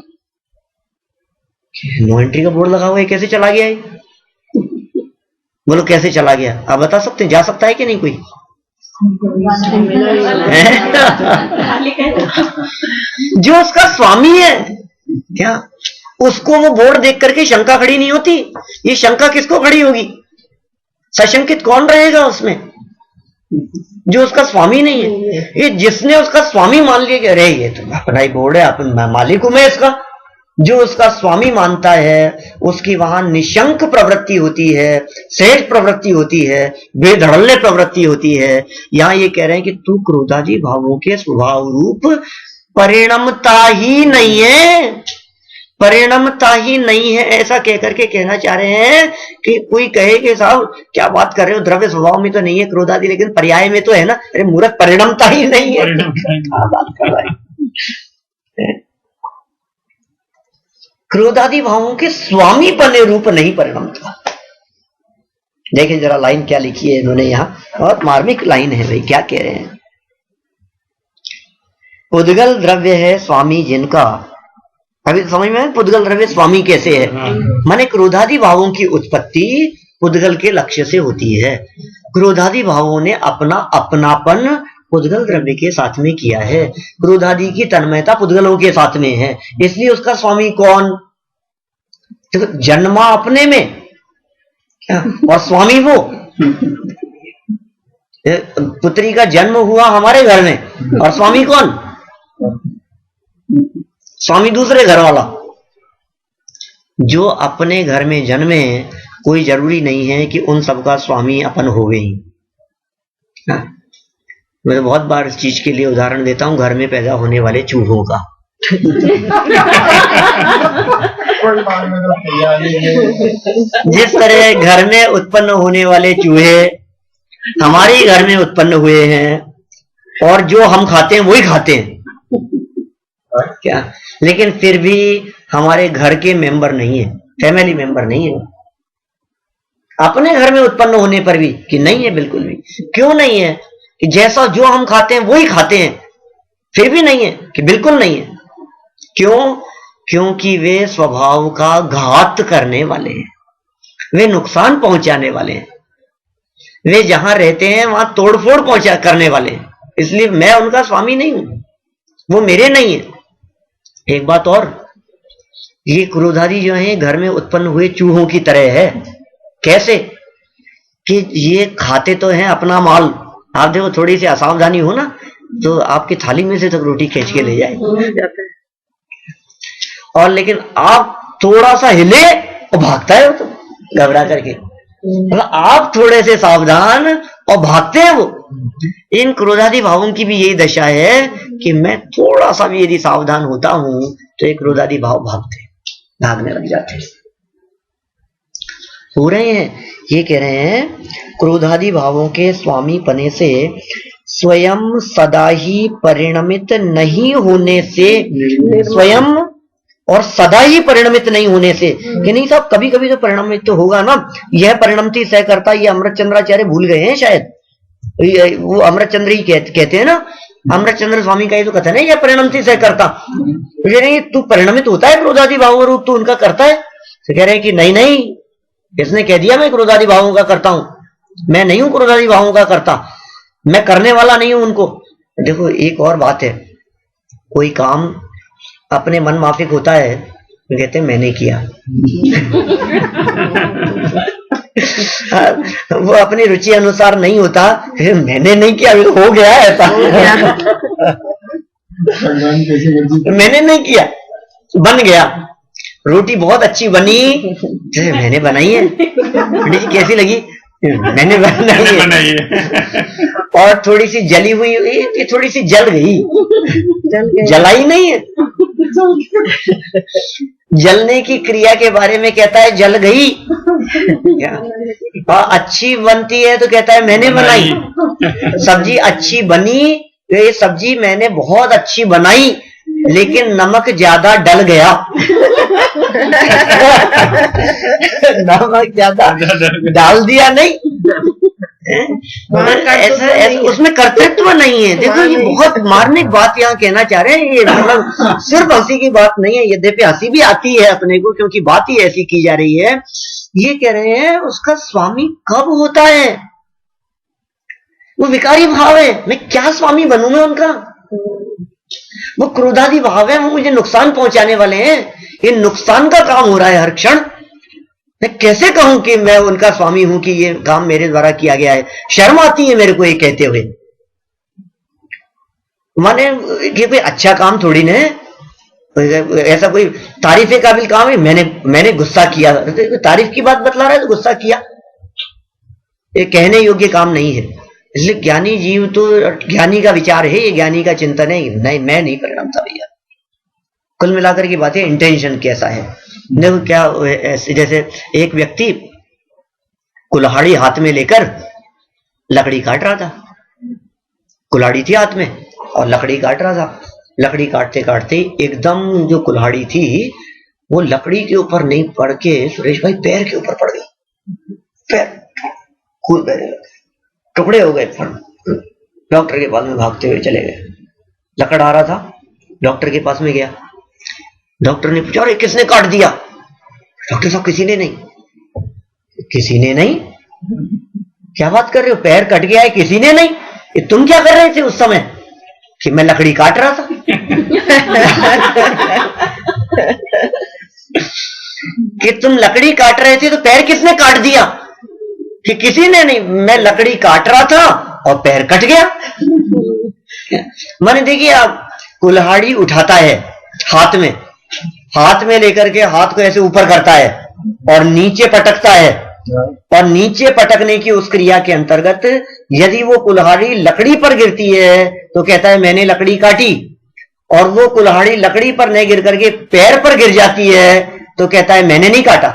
नो एंट्री का बोर्ड लगा हुआ है, कैसे चला गया? बोलो कैसे चला गया? आप बता सकते हैं? जा सकता है कि नहीं कोई? जो उसका स्वामी है, क्या उसको वो बोर्ड देख करके शंका खड़ी नहीं होती? ये शंका किसको खड़ी होगी? सशंकित कौन रहेगा उसमें? जो उसका स्वामी नहीं है। ये जिसने उसका स्वामी मान लिया कि अरे ये तो अपना ही बोर्ड है, मैं मालिक हूं मैं इसका, जो उसका स्वामी मानता है उसकी वहां निशंक प्रवृत्ति होती है, सहज प्रवृत्ति होती है, बेधड़ल्ले प्रवृत्ति होती है। यहां ये कह रहे हैं कि तू क्रोधादि भावों के स्वभाव रूप परिणमता ही नहीं है, परिणमता ही नहीं है, ऐसा कहकर के कहना चाह रहे हैं कि कोई कहे कि साहब क्या बात कर रहे हो, द्रव्य स्वभाव में तो नहीं है क्रोधादि, लेकिन पर्याय में तो है ना। अरे मूर्ख, परिणमता ही नहीं है, क्या बात कर रहा है? क्रोधादि भावों के स्वामी पने रूप नहीं परिणमता। देखिए जरा लाइन क्या लिखी है इन्होंने यहाँ, बहुत मार्मिक लाइन है भाई। क्या कह रहे हैं? पुद्गल द्रव्य है स्वामी जिनका, अभी समझ में पुद्गल द्रव्य स्वामी कैसे है? माने क्रोधादि भावों की उत्पत्ति पुद्गल के लक्ष्य से होती है। क्रोधादि भावों ने अपना अपनापन पुद्गल द्रव्य के साथ में किया है। क्रोधादि की तन्मयता पुद्गलों के साथ में है, इसलिए उसका स्वामी कौन? तो जन्मा अपने में और स्वामी वो। पुत्री का जन्म हुआ हमारे घर में और स्वामी कौन? स्वामी दूसरे घर वाला। जो अपने घर में जन्मे कोई जरूरी नहीं है कि उन सबका स्वामी अपन हो गई। मैं तो बहुत बार इस चीज के लिए उदाहरण देता हूं, घर में पैदा होने वाले चूहों का। जिस तरह घर में उत्पन्न होने वाले चूहे हमारे घर में उत्पन्न हुए हैं और जो हम खाते हैं वही खाते हैं क्या, लेकिन फिर भी हमारे घर के मेंबर नहीं है, फैमिली मेंबर नहीं है। अपने घर में उत्पन्न होने पर भी कि नहीं है, बिल्कुल भी। क्यों नहीं है? कि जैसा जो हम खाते हैं वही खाते हैं, फिर भी नहीं है कि बिल्कुल नहीं है। क्यों? क्योंकि वे स्वभाव का घात करने वाले हैं, वे नुकसान पहुंचाने वाले हैं, वे जहां रहते हैं वहां तोड़फोड़ पहुंचा करने वाले हैं। इसलिए मैं उनका स्वामी नहीं हूं, वो मेरे नहीं है। एक बात और, ये क्रोधादि जो है घर में उत्पन्न हुए चूहों की तरह है। कैसे? कि ये खाते तो हैं अपना माल, आप देखो थोड़ी सी असावधानी हो ना तो आपकी थाली में से तक रोटी खींच के ले जाए, और लेकिन आप थोड़ा सा हिले और भागता है वो तो घबरा करके। आप थोड़े से सावधान और भागते हैं वो। इन क्रोधादि भावों की भी यही दशा है कि मैं थोड़ा सा भी यदि सावधान होता हूं तो ये क्रोधादि भाव भागने लग जाते हैं, हो रहे हैं। ये कह रहे हैं क्रोधादि भावों के स्वामी पने से स्वयं सदा ही परिणमित नहीं होने से, स्वयं और सदा ही परिणमित नहीं होने से, कि नहीं साहब कभी कभी तो परिणमित तो होगा ना। यह परिणमति सह करता, ये अमृतचंद्राचार्य भूल गए हैं शायद, वो अमृतचंद्र ही कहते हैं ना, अमृतचंद्र स्वामी का ये तो कथन है, यह परिणमति सह करता। तो नहीं तू परिणमित होता है क्रोधादि भावों रूप, तू उनका करता है? तो कह रहे हैं कि नहीं नहीं, इसने कह दिया मैं क्रोधादि भावों का करता हूं, मैं नहीं हूं क्रोधादि भावों का करता, मैं करने वाला नहीं हूं उनको। देखो एक और बात है, कोई काम अपने मन माफिक होता है तो कहते हैं मैंने किया। वो अपनी रुचि अनुसार नहीं होता, मैंने नहीं किया, हो गया ऐसा। मैंने नहीं किया, बन गया। रोटी बहुत अच्छी बनी, जैसे मैंने बनाई है। पंडित जी कैसी लगी? मैंने बनाई है। और थोड़ी सी जली हुई, ये थोड़ी सी जल गई, जलाई नहीं है। जलने की क्रिया के बारे में कहता है जल गई। अच्छी बनती है तो कहता है मैंने बनाई। सब्जी अच्छी बनी, ये सब्जी मैंने बहुत अच्छी बनाई, लेकिन नमक ज्यादा डल गया। नमक ज्यादा डाल दिया नहीं, ऐसा उसमें कर्तृत्व नहीं है। देखो ये बहुत मार्मिक बात यहाँ कहना चाह रहे हैं। ये मतलब सिर्फ हंसी की बात नहीं है, यद्यपि हंसी भी आती है अपने को, क्योंकि बात ही ऐसी की जा रही है। ये कह रहे हैं उसका स्वामी कब होता है? वो विकारी भाव है, मैं क्या स्वामी बनूंगा उनका? वो क्रोधादि भाव है, वो मुझे नुकसान पहुंचाने वाले हैं। ये नुकसान का काम हो रहा है हर क्षण। मैं कैसे कहूं कि मैं उनका स्वामी हूं कि ये काम मेरे द्वारा किया गया है? शर्म आती है मेरे को ये कहते हुए। माने ये कोई अच्छा काम थोड़ी ना है, ऐसा कोई तारीफ के काबिल काम है। मैंने गुस्सा किया, तारीफ की बात बतला रहा है तो गुस्सा किया, ये कहने योग्य काम नहीं है। इसलिए ज्ञानी जीव तो, ज्ञानी का विचार है, ये ज्ञानी का चिंतन है। नहीं, मैं नहीं परिणाम था भैया। कुल मिलाकर की बात है, इंटेंशन कैसा है। देखो क्या ऐसे, जैसे एक व्यक्ति कुल्हाड़ी हाथ में लेकर लकड़ी काट रहा था। कुल्हाड़ी थी हाथ में और लकड़ी काट रहा था। लकड़ी काटते काटते एकदम जो कुल्हाड़ी थी वो लकड़ी के ऊपर नहीं पड़ के सुरेश भाई पैर के ऊपर पड़ गई। पैर खून बहने लगे, टुकड़े हो गए। डॉक्टर के पास में भागते हुए चले गए। लकड़ आ रहा था, डॉक्टर के पास में गया। डॉक्टर ने पूछा, अरे किसने काट दिया? डॉक्टर साहब किसी ने नहीं। किसी ने नहीं? क्या बात कर रहे हो, पैर कट गया है, किसी ने नहीं? ये तुम क्या कर रहे थे उस समय? कि मैं लकड़ी काट रहा था। कि तुम लकड़ी काट रहे थे तो पैर किसने काट दिया? कि किसी ने नहीं, मैं लकड़ी काट रहा था और पैर कट गया। मैंने देखिए, आप कुल्हाड़ी उठाता है हाथ में लेकर के हाथ को ऐसे ऊपर करता है और नीचे पटकता है, और नीचे पटकने की उस क्रिया के अंतर्गत यदि वो कुल्हाड़ी लकड़ी पर गिरती है तो कहता है मैंने लकड़ी काटी, और वो कुल्हाड़ी लकड़ी पर नहीं गिर करके पैर पर गिर जाती है तो कहता है मैंने नहीं काटा।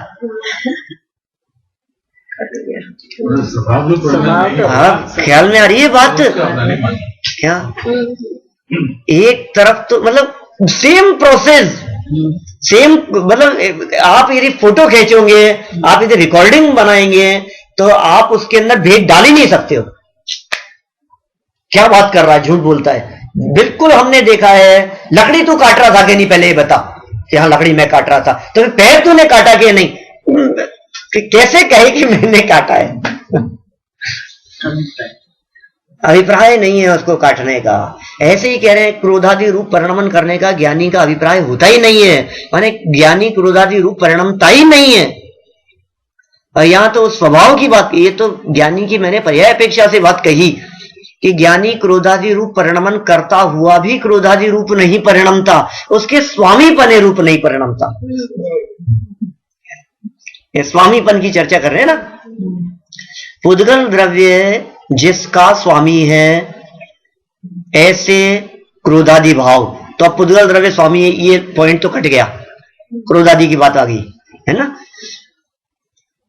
ख्याल में आ रही है बात? क्या एक तरफ तो मतलब सेम प्रोसेस, सेम मतलब आप यदि फोटो खींचोगे, आप यदि रिकॉर्डिंग बनाएंगे तो आप उसके अंदर भेद डाल ही नहीं सकते हो। क्या बात कर रहा है, झूठ बोलता है। बिल्कुल हमने देखा है। लकड़ी तू काट रहा था कि नहीं, पहले ये बता कि हाँ लकड़ी मैं काट रहा था। तो पैर तूने काटा कि नहीं? कि कैसे कहे कि मैंने काटा है? अभिप्राय नहीं है उसको काटने का। ऐसे ही कह रहे हैं क्रोधादि रूप परिणमन करने का ज्ञानी का अभिप्राय होता ही नहीं है। माने ज्ञानी क्रोधादि रूप परिणमता ही नहीं है। और यहां तो स्वभाव की बात, ये तो ज्ञानी की मैंने पर्याय अपेक्षा से बात कही कि ज्ञानी क्रोधादि रूप परिणमन करता हुआ भी क्रोधादि रूप नहीं परिणमता, उसके स्वामीपने रूप नहीं परिणमता। ये स्वामीपन की चर्चा कर रहे हैं ना। पुद्गल द्रव्य जिसका स्वामी है, ऐसे क्रोधादि भाव, तो अब पुद्गल द्रव्य स्वामी है, ये पॉइंट तो कट गया, क्रोधादि की बात आ गई है ना।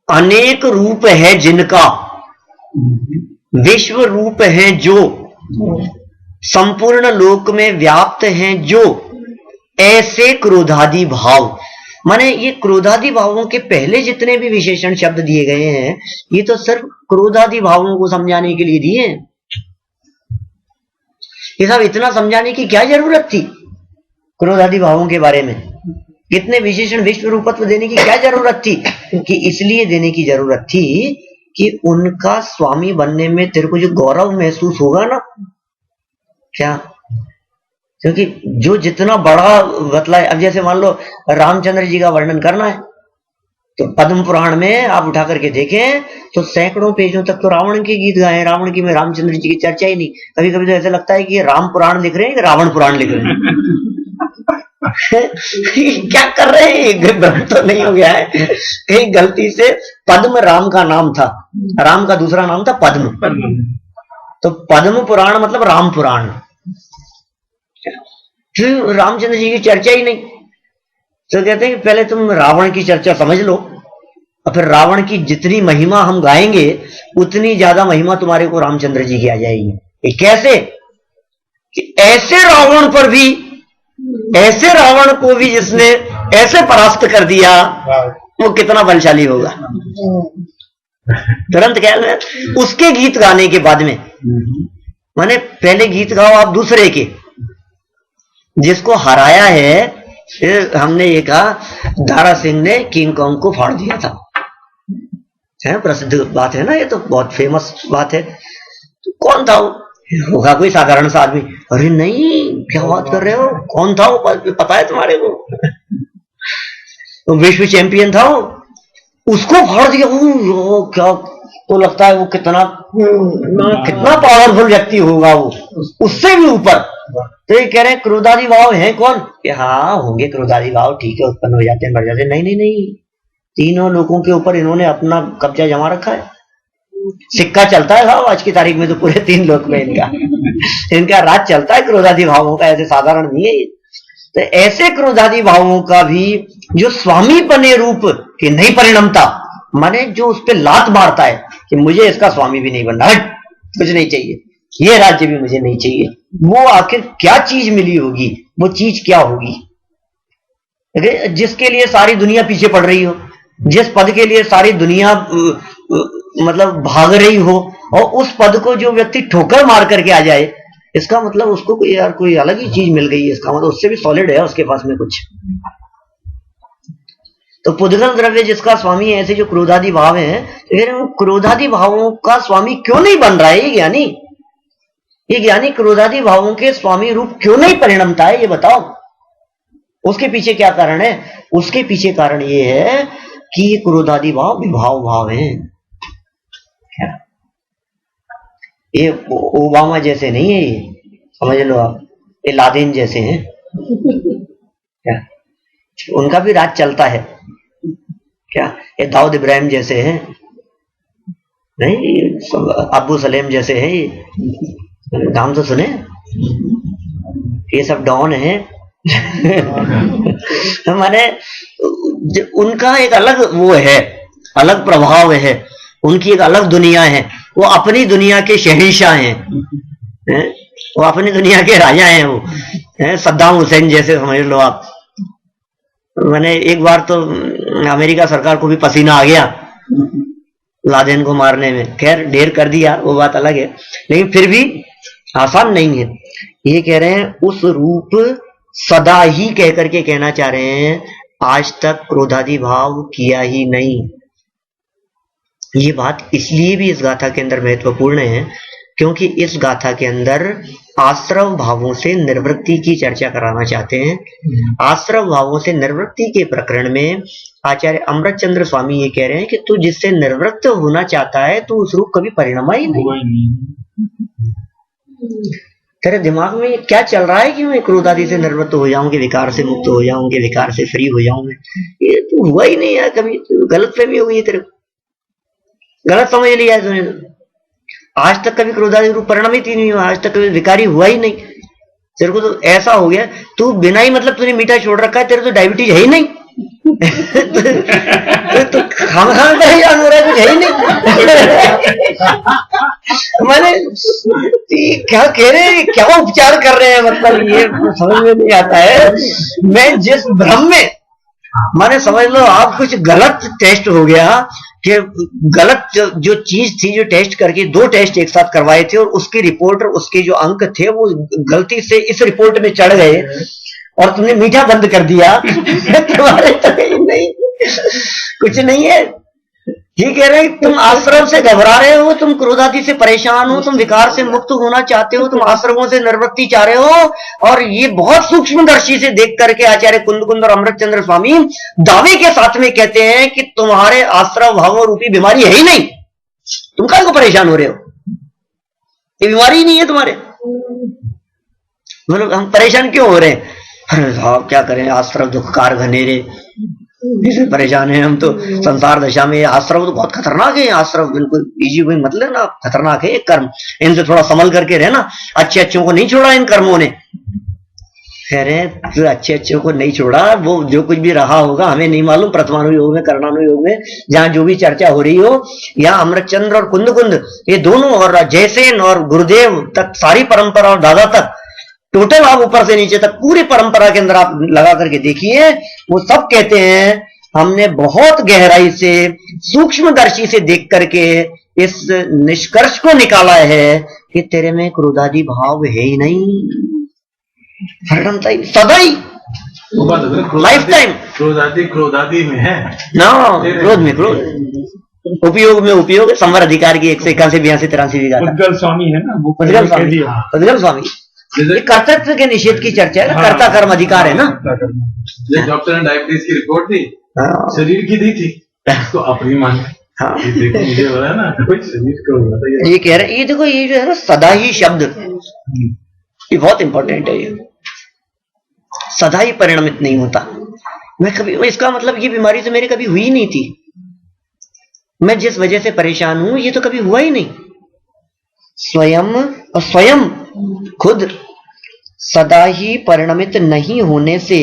अनेक रूप है जिनका, विश्व रूप है जो, संपूर्ण लोक में व्याप्त हैं जो, ऐसे क्रोधादि भाव। माने ये क्रोधादि भावों के पहले जितने भी विशेषण शब्द दिए गए हैं, ये तो सिर्फ क्रोधादि भावों को समझाने के लिए दिए हैं। ये सब इतना समझाने की क्या जरूरत थी? क्रोधादि भावों के बारे में इतने विशेषण विश्व रूपत्व देने की क्या जरूरत थी? कि इसलिए देने की जरूरत थी कि उनका स्वामी बनने में तेरे को जो गौरव महसूस होगा ना, क्या, क्योंकि जो जितना बड़ा बतला है। अब जैसे मान लो रामचंद्र जी का वर्णन करना है तो पद्म पुराण में आप उठा करके देखें तो सैकड़ों पेजों तक तो रावण के गीत गाए। रावण की में रामचंद्र जी की चर्चा ही नहीं। कभी कभी तो ऐसा लगता है कि ये राम पुराण लिख रहे हैं कि रावण पुराण लिख रहे हैं। क्या कर रहे हैं, भ्रम तो नहीं हो गया है कहीं गलती से? पद्म राम का नाम था, राम का दूसरा नाम था पद्म, तो पद्म पुराण मतलब राम पुराण। फिर रामचंद्र जी की चर्चा ही नहीं, तो कहते हैं कि पहले तुम रावण की चर्चा समझ लो, और फिर रावण की जितनी महिमा हम गाएंगे उतनी ज्यादा महिमा तुम्हारे को रामचंद्र जी की आ जाएगी। ये कैसे कि ऐसे रावण पर भी, ऐसे रावण को भी जिसने ऐसे परास्त कर दिया, वो कितना बलशाली होगा। तुरंत ख्याल में उसके गीत गाने के बाद में, माने पहले गीत गाओ आप दूसरे के, जिसको हराया है। फिर हमने ये कहा दारा सिंह ने किंग कॉन्ग को फाड़ दिया था, है प्रसिद्ध बात है ना, ये तो बहुत फेमस बात है। तो कौन था वो? होगा कोई साधारण सा आदमी। अरे नहीं, क्या बात कर रहे हो, कौन था वो, पता है तुम्हारे को? तो विश्व चैंपियन था वो, उसको फाड़ दिया। क्या तो लगता है वो कितना पावरफुल व्यक्ति होगा वो, उससे भी ऊपर। तो ये कह रहे हैं क्रोधादि भाव है कौन? कि हाँ होंगे क्रोधादि भाव, ठीक है, उत्पन्न हो जाते हैं, मर जाते हैं। नहीं नहीं नहीं, तीनों लोगों के ऊपर इन्होंने अपना कब्जा जमा रखा है। सिक्का चलता है साहब आज की तारीख में, तो पूरे 3 लोक में इनका राज चलता है क्रोधादि भावों का, ऐसे साधारण नहीं है ये। तो ऐसे क्रोधादि भावों का भी जो स्वामी बने रूप की नहीं परिणमता, माने जो उस पर लात मारता है कि मुझे इसका स्वामी भी नहीं बनना, कुछ नहीं चाहिए, ये राज्य भी मुझे नहीं चाहिए, वो आखिर क्या चीज मिली होगी, वो चीज क्या होगी? जिसके लिए सारी दुनिया पीछे पड़ रही हो, जिस पद के लिए सारी दुनिया मतलब भाग रही हो, और उस पद को जो व्यक्ति ठोकर मार करके आ जाए, इसका मतलब उसको कोई यार कोई अलग ही चीज मिल गई है, इसका मतलब उससे भी सॉलिड है उसके पास में कुछ। तो पुद्गल द्रव्य जिसका स्वामी है, ऐसे जो क्रोधादि भाव है, तो क्रोधादि भावों का स्वामी क्यों नहीं बन रहा है ये ज्ञानी क्रोधादि भावों के स्वामी रूप क्यों नहीं परिणमता है, ये बताओ। उसके पीछे क्या कारण है? उसके पीछे कारण ये है कि ये क्रोधादि भाव विभाव भाव हैं। ये ओबामा जैसे नहीं है, ये समझ लो आप, ये लादेन जैसे हैं क्या? उनका भी राज चलता है क्या? ये दाऊद इब्राहिम जैसे हैं नहीं, अबू सलेम जैसे हैं, ये नाम तो सुने, ये सब डॉन है। माने उनका एक अलग वो है, अलग प्रभाव है, उनकी एक अलग दुनिया है, वो अपनी दुनिया के शहंशाह हैं, वो अपनी दुनिया के राजा हैं, वो सद्दाम हुसैन जैसे समझ लो आप। मैंने एक बार तो अमेरिका सरकार को भी पसीना आ गया लादेन को मारने में, खैर ढेर कर दिया, वो बात अलग है, लेकिन फिर भी आसान नहीं है। ये कह रहे हैं उस रूप सदा ही कह करके कहना चाह रहे हैं, आज तक क्रोधादि भाव किया ही नहीं। ये बात इसलिए भी इस गाथा के अंदर महत्वपूर्ण है क्योंकि इस गाथा के अंदर आश्रव भावों से निर्वृत्ति की चर्चा कराना चाहते हैं। आश्रव भावों से निर्वृत्ति के प्रकरण में आचार्य अमृतचंद्र स्वामी ये कह रहे हैं कि तू जिससे निर्वृत्त होना चाहता है तो उस रूप कभी परिणमा ही नहीं। तेरे दिमाग में क्या चल रहा है कि मैं क्रोध आदि से निर्वृत्त हो जाऊं, कि विकार से मुक्त हो जाऊं, कि विकार से फ्री हो जाऊं मैं, ये तो हुआ ही नहीं यार कभी। गलत फहमी हो गई तेरे को, गलत समझ लिया तूने। आज तक कभी क्रोधादि रूप परिणमित ही नहीं हुआ, आज तक कभी विकारी हुआ ही नहीं। तेरे को तो ऐसा हो गया, तू बिना ही मतलब तूने मीठा छोड़ रखा है, तेरे तो डायबिटीज है ही नहीं। तो खाना परेशान हो रहा है, कुछ है ही नहीं। मैंने क्या कह रहे हैं, क्या उपचार कर रहे हैं, मतलब ये समझ में नहीं आता है। मैं जिस भ्रम में, माने समझ लो आप कुछ गलत टेस्ट हो गया, कि गलत जो चीज थी, जो टेस्ट करके 2 टेस्ट एक साथ करवाए थे और उसकी रिपोर्ट और उसके जो अंक थे वो गलती से इस रिपोर्ट में चढ़ गए और तुमने मीठा बंद कर दिया। तुम्हारे तो नहीं, कुछ नहीं है। ये कह रहे हैं तुम आश्रम से घबरा रहे हो, तुम क्रोधादि से परेशान हो, तुम विकार से मुक्त होना चाहते हो, तुम आश्रमों से निर्वृत्ति चाह रहे हो। और ये बहुत सूक्ष्मदर्शी से देख करके आचार्य कुंद और अमृतचंद्र स्वामी दावे के साथ में कहते हैं कि तुम्हारे आश्रम भावों रूपी बीमारी है ही नहीं, तुम काहे को परेशान हो रहे हो, ये बीमारी ही नहीं है तुम्हारे। मतलब हम परेशान क्यों हो रहे हैं? अरे साहब क्या करें, आश्रव दुखकार घनेरे, इसे परेशान है हम तो संसार दशा में। आश्रव तो बहुत खतरनाक है, आश्रव बिल्कुल इजी कोई मतलब ना, खतरनाक है एक कर्म, इनसे थोड़ा संभल करके रहना। अच्छे अच्छों को नहीं छोड़ा इन कर्मों ने, कह रहे हैं तो अच्छे अच्छों को नहीं छोड़ा, वो जो कुछ भी रहा होगा हमें नहीं मालूम। प्रथमानुयोग में, करणानुयोग में, जहां जो भी चर्चा हो रही हो, यहाँ अमृतचंद्र और कुंद कुंद ये दोनों, और जयसेन और गुरुदेव तक, सारी परंपरा और दादा तक, टोटल आप ऊपर से नीचे तक पूरी परंपरा के अंदर आप लगा करके देखिए, वो सब कहते हैं हमने बहुत गहराई से, सूक्ष्मदर्शी से देख करके इस निष्कर्ष को निकाला है कि तेरे में क्रोधादि भाव है ही नहीं, सदा ही, लाइफ टाइम। क्रोधादि में है ना, क्रोध में क्रोध, उपयोग में उपयोग, संवर अधिकार की 181 82 83 उद्गल स्वामी है ना, वो उद्गल स्वामी, उद्गल स्वामी। ये कर्तव्य के निषेध की चर्चा है ना, कर्ता कर्म अधिकार है ना। डॉक्टर ने डायबिटीज की रिपोर्ट दी, शरीर की दी थी, तो अपनी मान। हाँ, देखो मुझे हो रहा है ना, कोई शरीर का हुआ था। ये कह रहे, ये देखो, ये जो है ना सदा ही शब्द, ये बहुत इंपॉर्टेंट है। ये सदा ही परिणमित नहीं होता। मैं कभी, इसका मतलब ये बीमारी तो मेरे कभी हुई नहीं थी, मैं जिस वजह से परेशान हूं ये तो कभी हुआ ही नहीं। स्वयं और स्वयं खुद सदा ही परिणमित नहीं होने से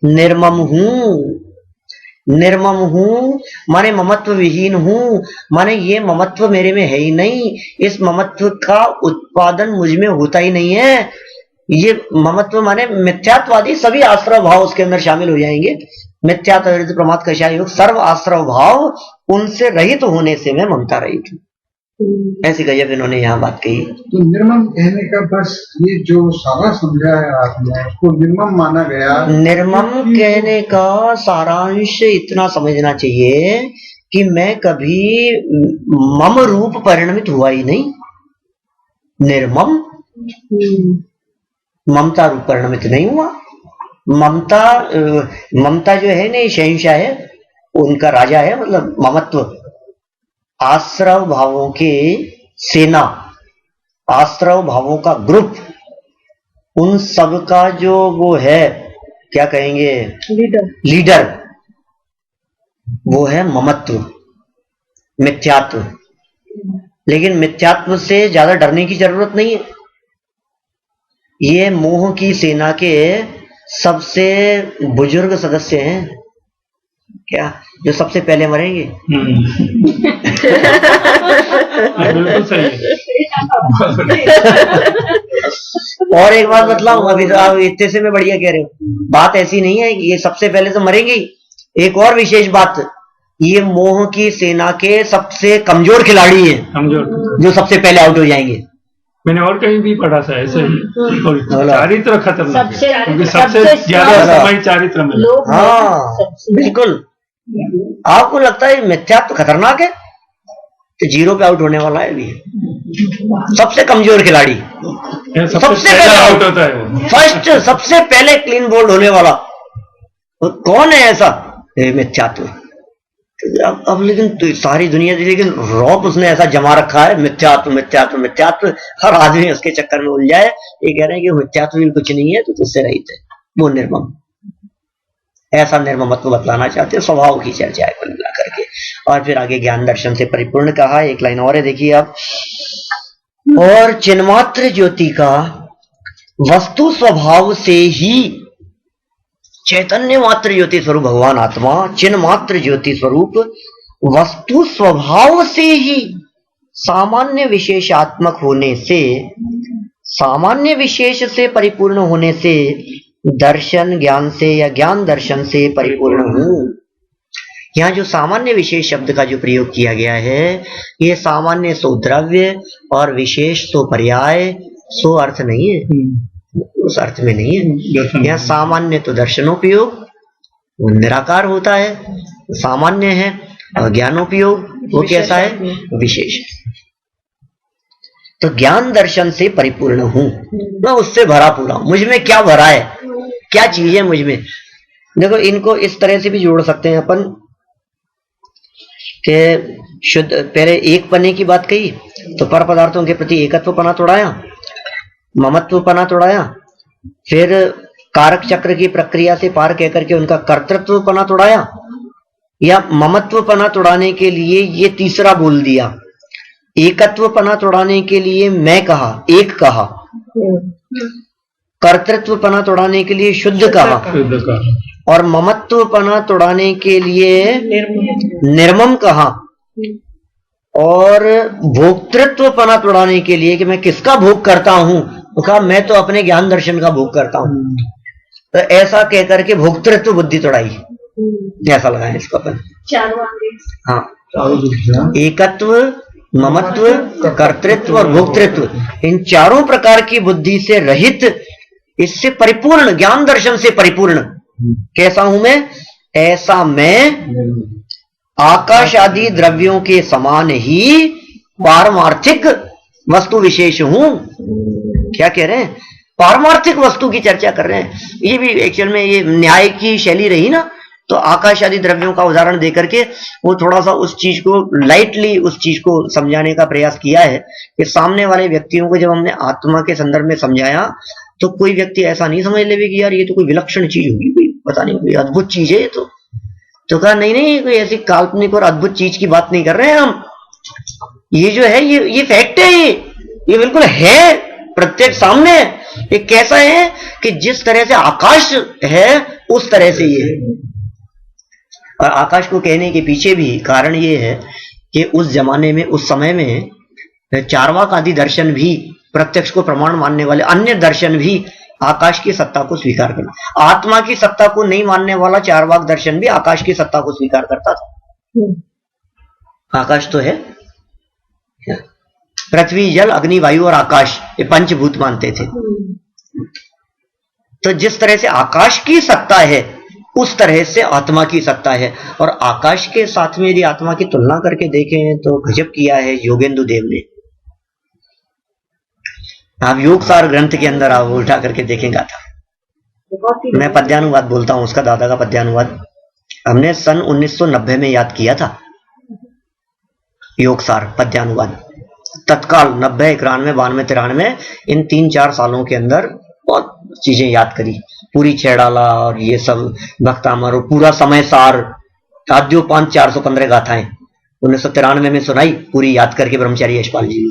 निर्मम हूं। निर्मम हूं माने ममत्व विहीन हूं, माने ये ममत्व मेरे में है ही नहीं, इस ममत्व का उत्पादन मुझ में होता ही नहीं है। ये ममत्व माने मिथ्यात्वादी सभी आश्रव भाव उसके अंदर शामिल हो जाएंगे। मिथ्यात्व प्रमाद कषाय योग, सर्व आश्रव भाव उनसे रहित होने से मैं ममता रहित हूं। ऐसी गजब इन्होंने यहाँ बात कही। तो निर्मम कहने का बस ये जो सारा समझा है आपने, उसको निर्मम माना गया। निर्मम कहने का सारांश इतना समझना चाहिए कि मैं कभी मम रूप परिणमित हुआ ही नहीं। निर्मम, ममता रूप परिणमित नहीं हुआ। ममता जो है ना, शहंशाह है, उनका राजा है, मतलब ममत्व। आश्रव भावों के सेना, आश्रव भावों का ग्रुप, उन सब का जो वो है, क्या कहेंगे, लीडर, वो है ममत्व, मिथ्यात्व। लेकिन मिथ्यात्व से ज्यादा डरने की जरूरत नहीं है। ये मोह की सेना के सबसे बुजुर्ग सदस्य हैं, क्या, जो सबसे पहले मरेंगे। बिल्कुल सही है। और एक बात बतलाऊं, अभी तो आप इतने से में बढ़िया कह रहे हो, बात ऐसी नहीं है कि ये सबसे पहले तो मरेंगे ही। एक और विशेष बात, ये मोह की सेना के सबसे कमजोर खिलाड़ी हैं, जो सबसे पहले आउट हो जाएंगे। मैंने और कहीं भी पढ़ा था ऐसे ही। चारित्र खतरनाक, सबसे ज्यादा समय चारित्र में। हाँ बिल्कुल। आपको लगता है मिथ्यात्व खतरनाक है, तो जीरो पे आउट होने वाला है अभी। सबसे कमजोर खिलाड़ी, सबसे पहले आउट होता है, फर्स्ट, सबसे पहले क्लीन बोल्ड होने वाला कौन है ऐसा? मिथ्यात्व। अब लेकिन तो सारी दुनिया, लेकिन रौब उसने ऐसा जमा रखा है, मिथ्यात्व मिथ्यात्व मिथ्यात्व। हर आदमी उसके चक्कर में उलझा है। ये कह रहे हैं कि मिथ्यात्व भी कुछ नहीं है, तो तुझसे रहित है, वो निर्मम। ऐसा निर्ममत्व बतलाना चाहते हैं। स्वभाव की चर्चा है कुल मिला करके। और फिर आगे ज्ञान दर्शन से परिपूर्ण कहा। एक लाइन और है, देखिए आप। और चिन्मात्र ज्योति का वस्तु स्वभाव से ही, चैतन्य मात्र ज्योति स्वरूप भगवान आत्मा, चिन्ह मात्र ज्योति स्वरूप वस्तु स्वभाव से ही सामान्य विशेषात्मक होने से, सामान्य विशेष से परिपूर्ण होने से, दर्शन ज्ञान से या ज्ञान दर्शन से परिपूर्ण हूं। यहाँ जो सामान्य विशेष शब्द का जो प्रयोग किया गया है, ये सामान्य सो द्रव्य और विशेष सो पर्याय, सो अर्थ नहीं है, उस अर्थ में नहीं है। यहाँ सामान्य तो दर्शनोपयोग, वो निराकार होता है, सामान्य है। और ज्ञानोपयोग वो कैसा है? विशेष है। तो ज्ञान दर्शन से परिपूर्ण हूं, मैं उससे भरा पूरा हूं। मुझ में क्या भरा है, क्या चीज है मुझ में? देखो, इनको इस तरह से भी जोड़ सकते हैं अपन कि शुद्ध, पहले एक पने की बात कही तो पर पदार्थों के प्रति एकत्व पना तोड़ाया, ममत्व पना तोड़ाया, फिर कारक चक्र की प्रक्रिया से पार कहकर के उनका कर्तृत्वपना तोड़ाया, या ममत्वपना तोड़ाने के लिए ये तीसरा बोल दिया, एकत्वपना तोड़ाने के लिए मैं कहा, एक कहा, कर्तृत्वपना तोड़ाने के लिए शुद्ध कहा, और ममत्वपना तोड़ाने के लिए निर्मम कहा, और भोक्तृत्वपना तोड़ाने के लिए कि मैं किसका भोग करता हूं, तो कहा मैं तो अपने ज्ञान दर्शन का भोग करता हूं। तो ऐसा कहकर के भोक्तृत्व बुद्धि तोड़ाई, ऐसा लगा है इसको अपन। हाँ, एकत्व, ममत्व, कर्तृत्व और भोक्तृत्व, इन चारों प्रकार की बुद्धि से रहित, इससे परिपूर्ण, ज्ञान दर्शन से परिपूर्ण कैसा हूं मैं? ऐसा मैं आकाश आदि द्रव्यों के समान ही पारमार्थिक वस्तु विशेष हूं। क्या कह रहे हैं? पारमार्थिक वस्तु की चर्चा कर रहे हैं। ये भी एक्चुअल में ये न्याय की शैली रही ना, तो आकाश आदि द्रव्यों का उदाहरण देकर के वो थोड़ा सा उस चीज को लाइटली, उस चीज को समझाने का प्रयास किया है कि सामने वाले व्यक्तियों को जब हमने आत्मा के संदर्भ में समझाया तो कोई व्यक्ति ऐसा नहीं समझ ले कि यार ये तो कोई विलक्षण चीज होगी, कोई पता नहीं कोई अद्भुत चीज है ये तो कहा नहीं, कोई ऐसी काल्पनिक और अद्भुत चीज की बात नहीं कर रहे हैं हम। ये जो है ये फैक्ट है, ये बिल्कुल है, प्रत्येक सामने है। ये कैसा है कि जिस तरह से आकाश है उस तरह से ये है। और आकाश को कहने के पीछे भी कारण ये है कि उस जमाने में, उस समय में चार्वाक आदि दर्शन भी, प्रत्यक्ष को प्रमाण मानने वाले अन्य दर्शन भी आकाश की सत्ता को स्वीकार करना। आत्मा की सत्ता को नहीं मानने वाला चार्वाक दर्शन भी आकाश की सत्ता को स्वीकार करता था। आकाश तो है, पृथ्वी, जल, अग्नि, वायु और आकाश, ये पंचभूत मानते थे। तो जिस तरह से आकाश की सत्ता है उस तरह से आत्मा की सत्ता है। और आकाश के साथ में यदि आत्मा की तुलना करके देखें तो गजब किया है योगेंदु देव ने। आप योगसार ग्रंथ के अंदर आप उठा करके देखेंगे था। मैं पद्यानुवाद बोलता हूं, उसका दादा का पद्यानुवाद हमने सन 1990 में याद किया था। योगसार पद्यानुवाद तत्काल 90, 91, 92, 93 इन 3-4 सालों के अंदर बहुत चीजें याद करी। पूरी छेड़ाला और ये सब भक्तामर और पूरा समय सार, आद्यो 415 गाथाएं 1993 में सुनाई, पूरी याद करके ब्रह्मचारी यशपाल जी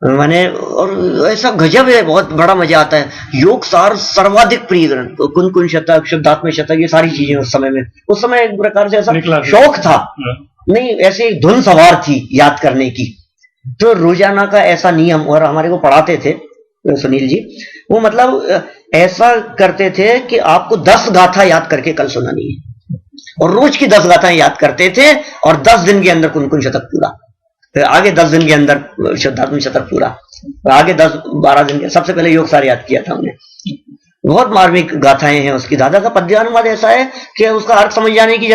मैंने। और ऐसा गजब है, बहुत बड़ा मजा आता है। योग सार सर्वाधिक प्रिय ग्रंथ, कुन शतक, शुद्धात्म शतक, ये सारी चीजें उस समय एक प्रकार से ऐसा शौक था, नहीं ऐसे एक धुन सवार थी याद करने की। तो रोजाना का ऐसा नियम, और हमारे को पढ़ाते थे सुनील जी, वो मतलब ऐसा करते थे कि आपको 10 गाथा याद करके कल सुनानी है, और रोज की 10 गाथाएं याद करते थे, और 10 दिन के अंदर कुन शतक पूरा, फिर आगे 10 दिन के अंदर शुद्धात्म शतक पूरा, आगे 10-12 दिन के। सबसे पहले योग सार याद किया था हमने। बहुत मार्मिक गाथाएं हैं उसकी। दादा का पद्यानुवाद ऐसा है कि उसका अर्थ समझ जाने की